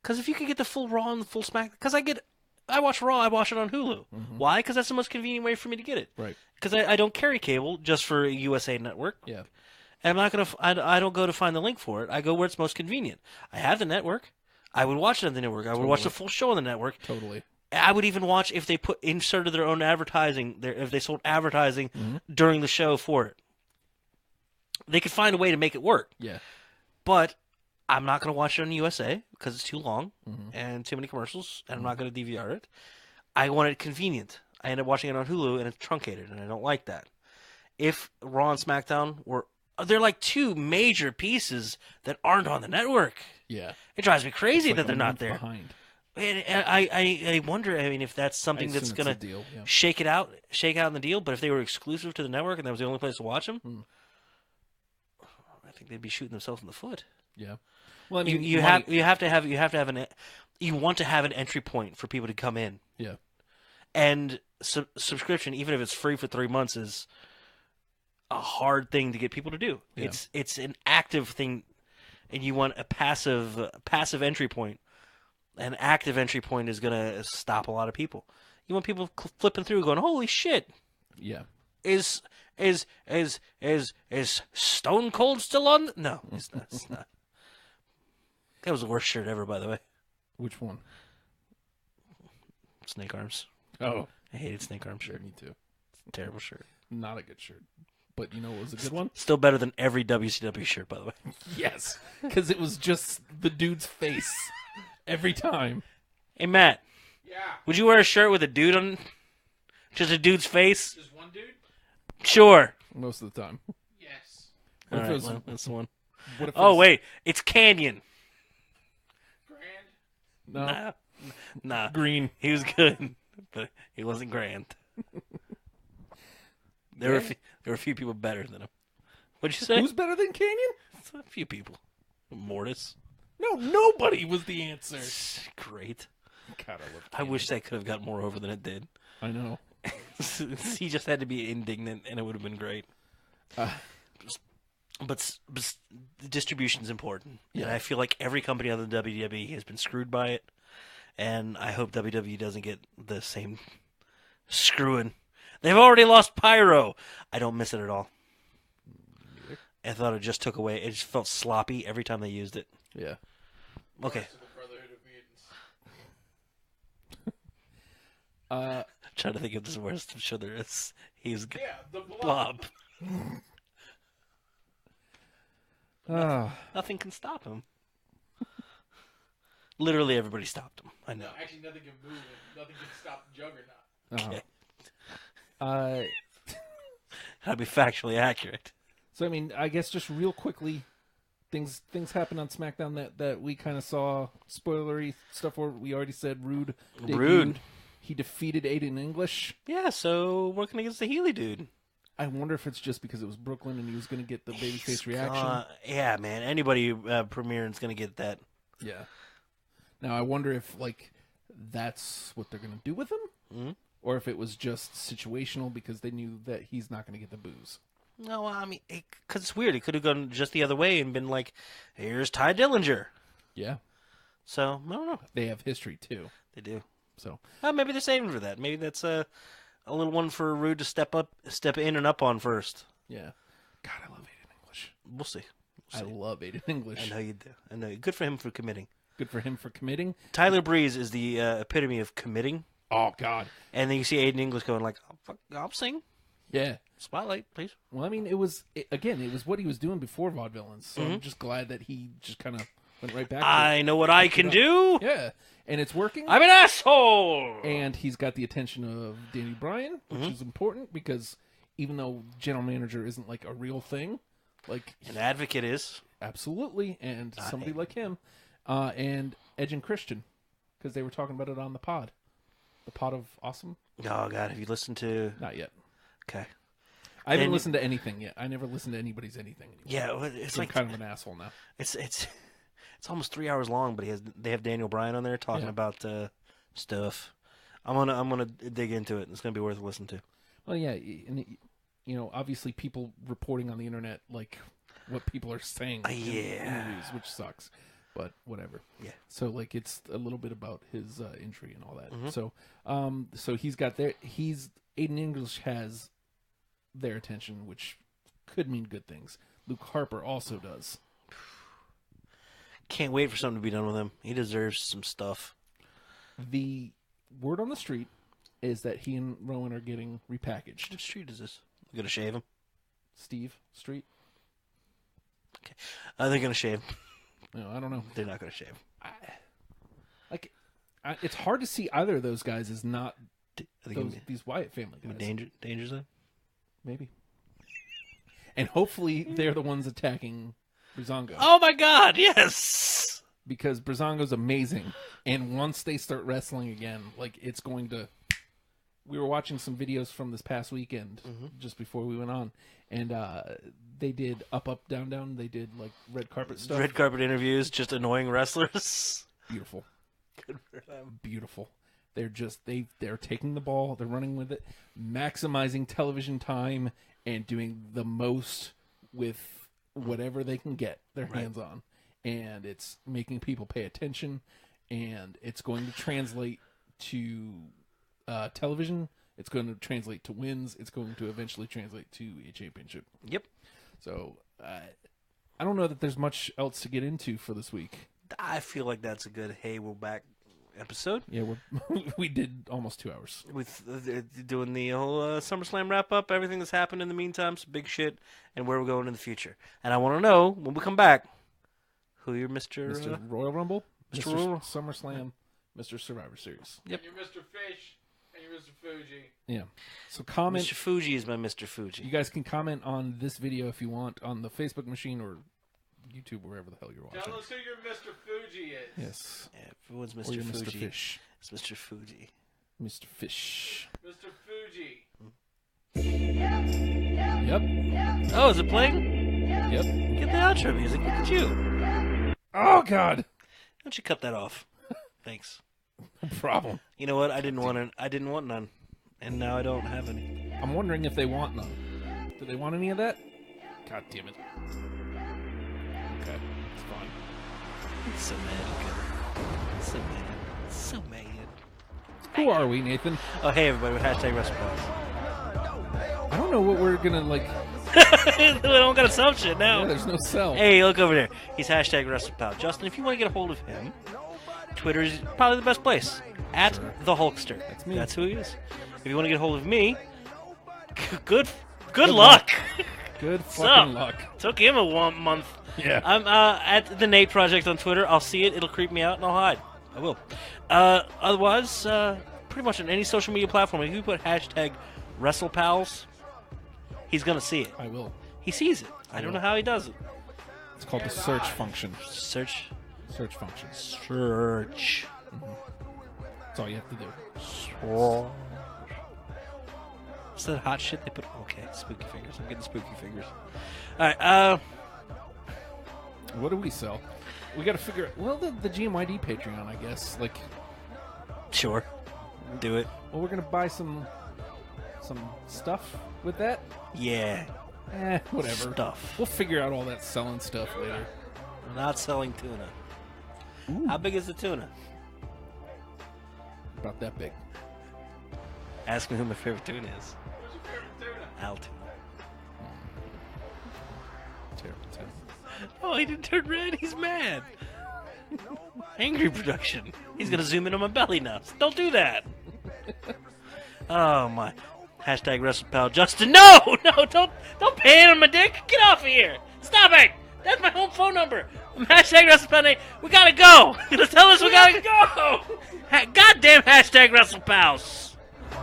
because if you could get the full Raw and the full Smack, because I watch Raw, I watch it on Hulu. Why? Because that's the most convenient way for me to get it. Right. Because I don't carry cable just for USA Network. Yeah. And I'm not gonna. I don't go to find the link for it. I go where it's most convenient. I have the network. I would watch it on the network. I would watch the full show on the network. Totally. I would even watch if they inserted their own advertising. If they sold advertising during the show for it, they could find a way to make it work. Yeah. But I'm not going to watch it on USA because it's too long and too many commercials, and I'm not going to DVR it. I want it convenient. I end up watching it on Hulu, and it's truncated, and I don't like that. If Raw and SmackDown they're like two major pieces that aren't on the network. Yeah. It drives me crazy It's like that they're a not month there. Behind. And I wonder. I mean, if that's something that's going to shake out in the deal. But if they were exclusive to the network and that was the only place to watch them, I think they'd be shooting themselves in the foot. Yeah. Well, I mean, you want to have an entry point for people to come in. Yeah. And subscription, even if it's free for 3 months, is a hard thing to get people to do. Yeah. It's an active thing, and you want a passive entry point. An active entry point is gonna stop a lot of people. You want people flipping through, going, "Holy shit! Yeah. Is Stone Cold still on?" No, it's not. It's not. That was the worst shirt ever, by the way. Which one? Snake Arms. Oh, I hated Snake Arms shirt. me too. It's a terrible shirt. Not a good shirt. But you know what was a good one? Still better than every WCW shirt, by the way. Yes. Because it was just the dude's face every time. Hey, Matt. Yeah. Would you wear a shirt with a dude on? Just a dude's face? Just one dude? Sure. Most of the time. Yes. All What if right, it was- well, that's the one. What if it Oh, was- wait. It's Canyon. Grand? No. Nah. Green. He was good, but he wasn't grand. There were a few people better than him. What'd you say? Who's better than Canyon? A few people. Mortis. No, nobody was the answer. Great. God, I love I Canyon. wish that could have got more over than it did. I know. He just had to be indignant, and it would have been great. But the distribution's important. And Yeah. I feel like every company other than WWE has been screwed by it. And I hope WWE doesn't get the same screwing. They've already lost Pyro. I don't miss it at all. I thought it just took away. It just felt sloppy every time they used it. Yeah. Okay. To the Brotherhood of Mutants. I'm trying to think of the worst show there is. He's Yeah, the Blob. Blob. Nothing can stop him. Literally everybody stopped him. I know. No, actually, nothing can move it. Nothing can stop the Juggernaut. Okay. That'd be factually accurate. So I mean, I guess just real quickly, things happened on SmackDown that we kind of saw. Spoilery stuff where we already said Rude. Rude. He defeated Aiden English. Yeah, so working against the Healy dude. I wonder if it's just because it was Broklyn and he was going to get the babyface reaction. Yeah, man. Anybody premiering is going to get that. Yeah. Now I wonder if like that's what they're going to do with him, or if it was just situational because they knew that he's not going to get the booze. No, I mean, because it's weird. It could have gone just the other way and been like, "Here's Ty Dillinger." Yeah. So I don't know. They have history too. They do. So Maybe they're saving for that. Maybe that's a little one for Rude to step in and up on first. yeah. God, I love Aiden English. We'll see. I love Aiden English. I know you do. I know. Good for him for committing. Good for him for committing. Tyler Breeze is the epitome of committing. Oh God. And then you see Aiden English going like, I'll sing. Yeah. Spotlight, please. Well, I mean, it was what he was doing before Vaudevillains. So I'm just glad that he just kind of went right back. I know what I can do. Yeah, and it's working. I'm an asshole. And he's got the attention of Danny Bryan, which is important because even though general manager isn't like a real thing, like An advocate is. absolutely, and somebody like him, and Edge and Christian, because they were talking about it on the pod of awesome. Oh God, have you listened to? Not yet. Okay. I haven't And- listened to anything yet. I never listened to anybody's anything anymore. Yeah, well, it's I'm like kind of an asshole now. it's almost 3 hours long, but they have Daniel Bryan on there talking Yeah. about stuff. I'm gonna dig into it. It's gonna be worth listening to. Well, yeah, and obviously people reporting on the internet like what people are saying in interviews, which sucks. But whatever. Yeah. So like it's a little bit about his injury and all that. So so he's got Aiden English has their attention, which could mean good things. Luke Harper also does. Can't wait for something to be done with him. He deserves some stuff. The word on the street is that he and Rowan are getting repackaged. What street is this? You gonna shave him? Steve Street? Okay. They're gonna shave. No, I don't know. They're not gonna shave. It's hard to see either of those guys as not these Wyatt family guys. Danger Zone? Maybe. And hopefully they're the ones attacking Breezango. Oh my God! Yes. Because Breezango's amazing, and once they start wrestling again, like it's going to. We were watching some videos from this past weekend, just before we went on, and they did up, down, down. They did like red carpet stuff. Red carpet interviews, just annoying wrestlers. Beautiful. Good for them. Beautiful. They're just they're taking the ball, they're running with it, maximizing television time, and doing the most with whatever they can get their hands on, and it's making people pay attention, and it's going to translate to television. It's going to translate to wins. It's going to eventually translate to a championship. Yep. So I don't know that there's much else to get into for this week. I feel like that's a good "Hey, we're back" episode. Yeah, we did almost 2 hours. With doing the whole SummerSlam wrap-up, everything that's happened in the meantime, some big shit, and where we're going in the future. And I want to know, when we come back, who you're Mr. Royal Rumble, Mr. Royal SummerSlam, Mr. Survivor Series. Yep. And you're Mr. Fish, and you're Mr. Fuji. Yeah. So comment. Mr. Fuji is my Mr. Fuji. You guys can comment on this video if you want on the Facebook machine or YouTube, wherever the hell you're watching. Tell us who your Mr. Fuji is. Yes. Yeah, everyone's Or Mr. you're Fuji. Mr. Fish. It's Mr. Fuji. Mr. Fish. Mr. Fuji. Yep. Oh, is it playing? Yep. Get the outro music. Look at you. Oh, God. Why don't you cut that off? Thanks. No problem. You know what? I didn't want none, and now I don't have any. I'm wondering if they want none. Do they want any of that? God damn it. Okay. It's fine. It's so mad. So mad. So mad. Who are we, Nathan? Oh, hey, everybody, with hashtag Wrestlepals. I don't know what we're going to, like... We don't got to sell shit now. Yeah, there's no sell. Hey, look over there. He's hashtag Wrestlepal. Justin, if you want to get a hold of him, Twitter is probably the best place. At the Hulkster. That's me. That's who he is. If you want to get a hold of me, good luck. Good fucking luck. Took him a 1 month. Yeah. I'm at the Nate Project on Twitter. I'll see it. It'll creep me out, and I'll hide. I will. Otherwise, pretty much on any social media platform, if you put hashtag Wrestlepals, he's going to see it. I will. He sees it. I don't know how he does it. It's called the search function. Search. Search function. Search. That's all you have to do. What's that hot shit they put? Okay, spooky fingers. I'm getting spooky fingers. All right. What do we sell? We got to figure out. Well, the GMYD Patreon, I guess. Like, Sure. Do it. well, we're gonna buy some stuff with that. Yeah. Whatever. Stuff. We'll figure out all that selling stuff later. We're not selling tuna. Ooh. How big is the tuna? About that big. Ask me who my favorite tuna is. What's your favorite tuna? Al tuna. Terrible. Oh, he didn't turn red. He's mad. Angry production. He's gonna zoom in on my belly now. Don't do that. Oh my. Hashtag WrestlePal. Justin, no, don't pan on my dick. Get off of here. Stop it. That's my home phone number. Hashtag WrestlePal. We gotta go. Tell us we gotta go. Goddamn hashtag WrestlePals.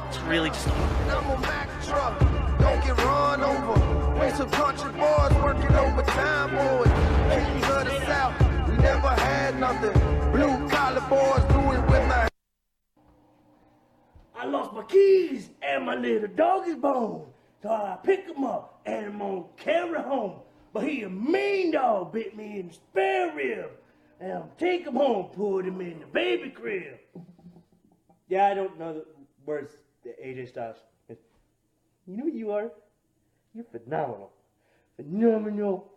It's really just. I'm a Mack truck, don't get run over. We some country boys working overtime, boys. Kings of the South, we never had nothing. Blue collar boys do it with my. I lost my keys and my little doggy's bone. So I pick him up and I'm gonna carry home. But he a mean dog, bit me in the spare rib. And I'm take him home, put him in the baby crib. Yeah, I don't know the words to AJ Styles. You know who you are? You're phenomenal. Phenomenal.